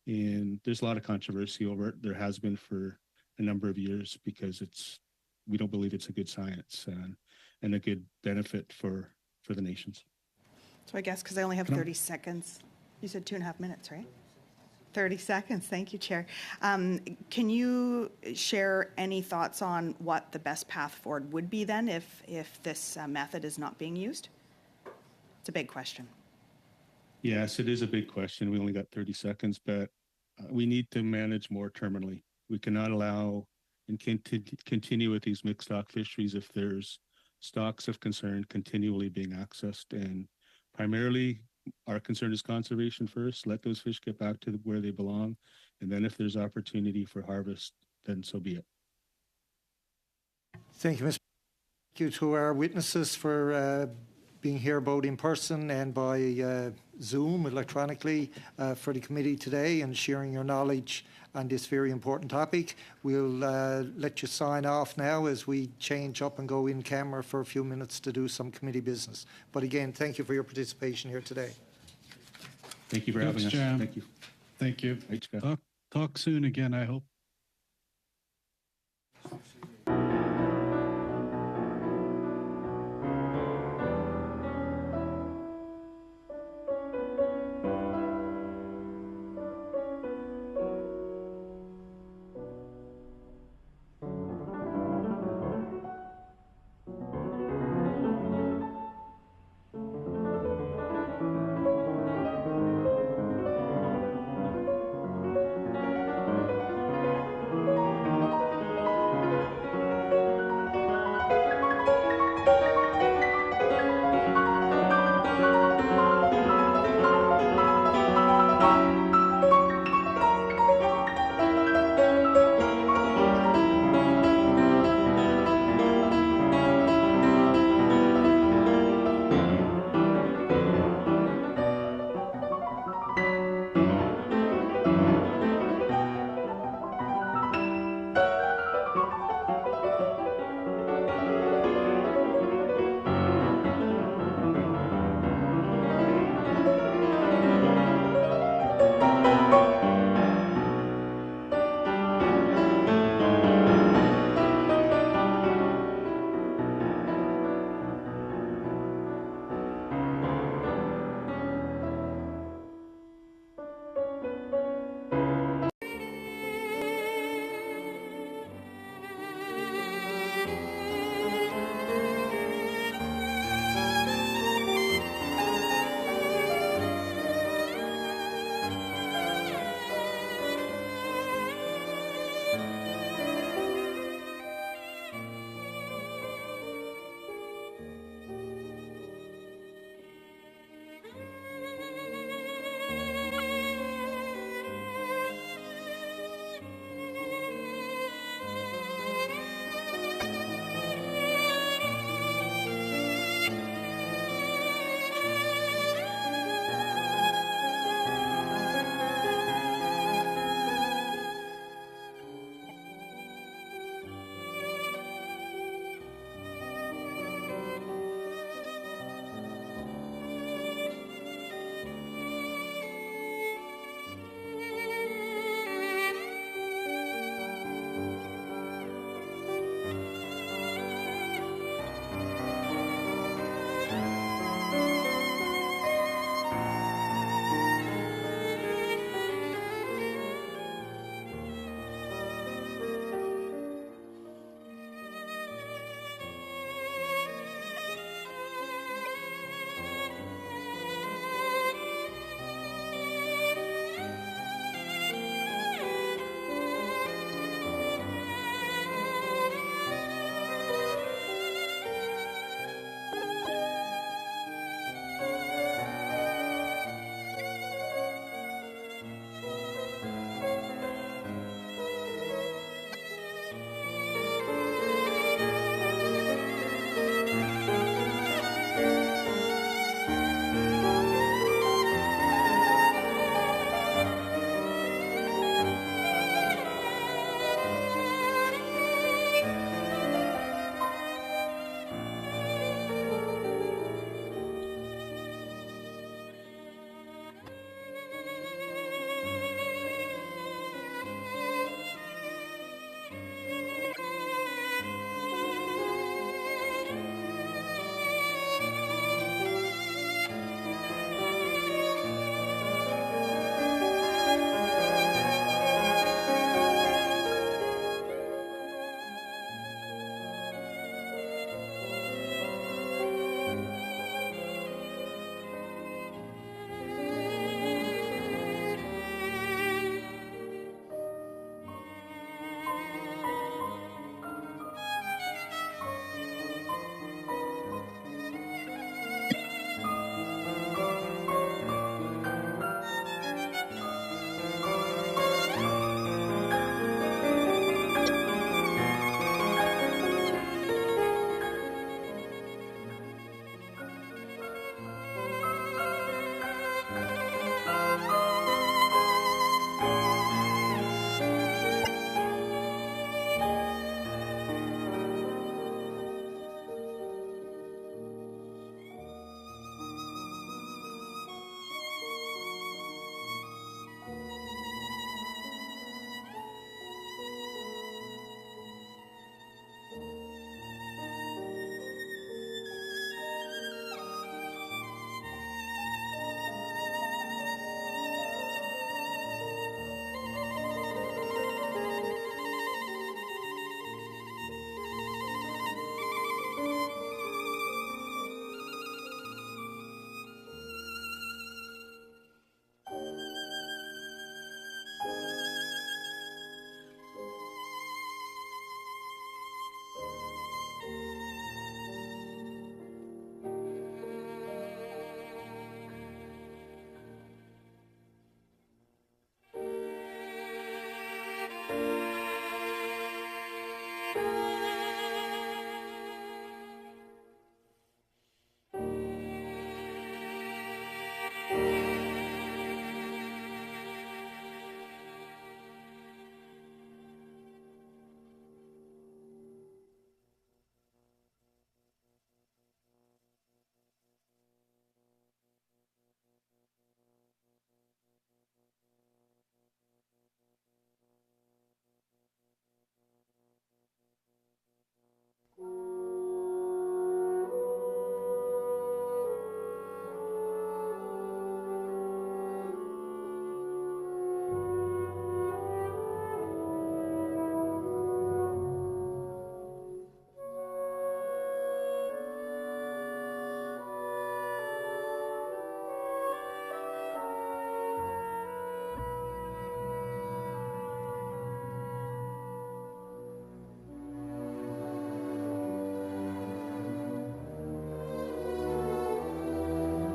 And there's a lot of controversy over it. There has been for a number of years because we don't believe it's a good science and a good benefit for the nations. So I guess because I only have 30 seconds, you said 2.5 minutes, right? 30 seconds. Thank you, Chair. Can you share any thoughts on what the best path forward would be then if this method is not being used? It's a big question. Yes, it is a big question. We only got 30 seconds, but we need to manage more terminally. We cannot allow and continue with these mixed stock fisheries if there's stocks of concern continually being accessed. And primarily, our concern is conservation first. Let those fish get back to where they belong. And then if there's opportunity for harvest, then so be it. Thank you, Mr. Thank you to our witnesses for being here both in person and by Zoom electronically for the committee today and sharing your knowledge on this very important topic. We'll let you sign off now as we change up and go in camera for a few minutes to do some committee business. But again, thank you for your participation here today. Thank you for having us. Jam. Thank you. Thank you. Thanks, Talk soon again, I hope.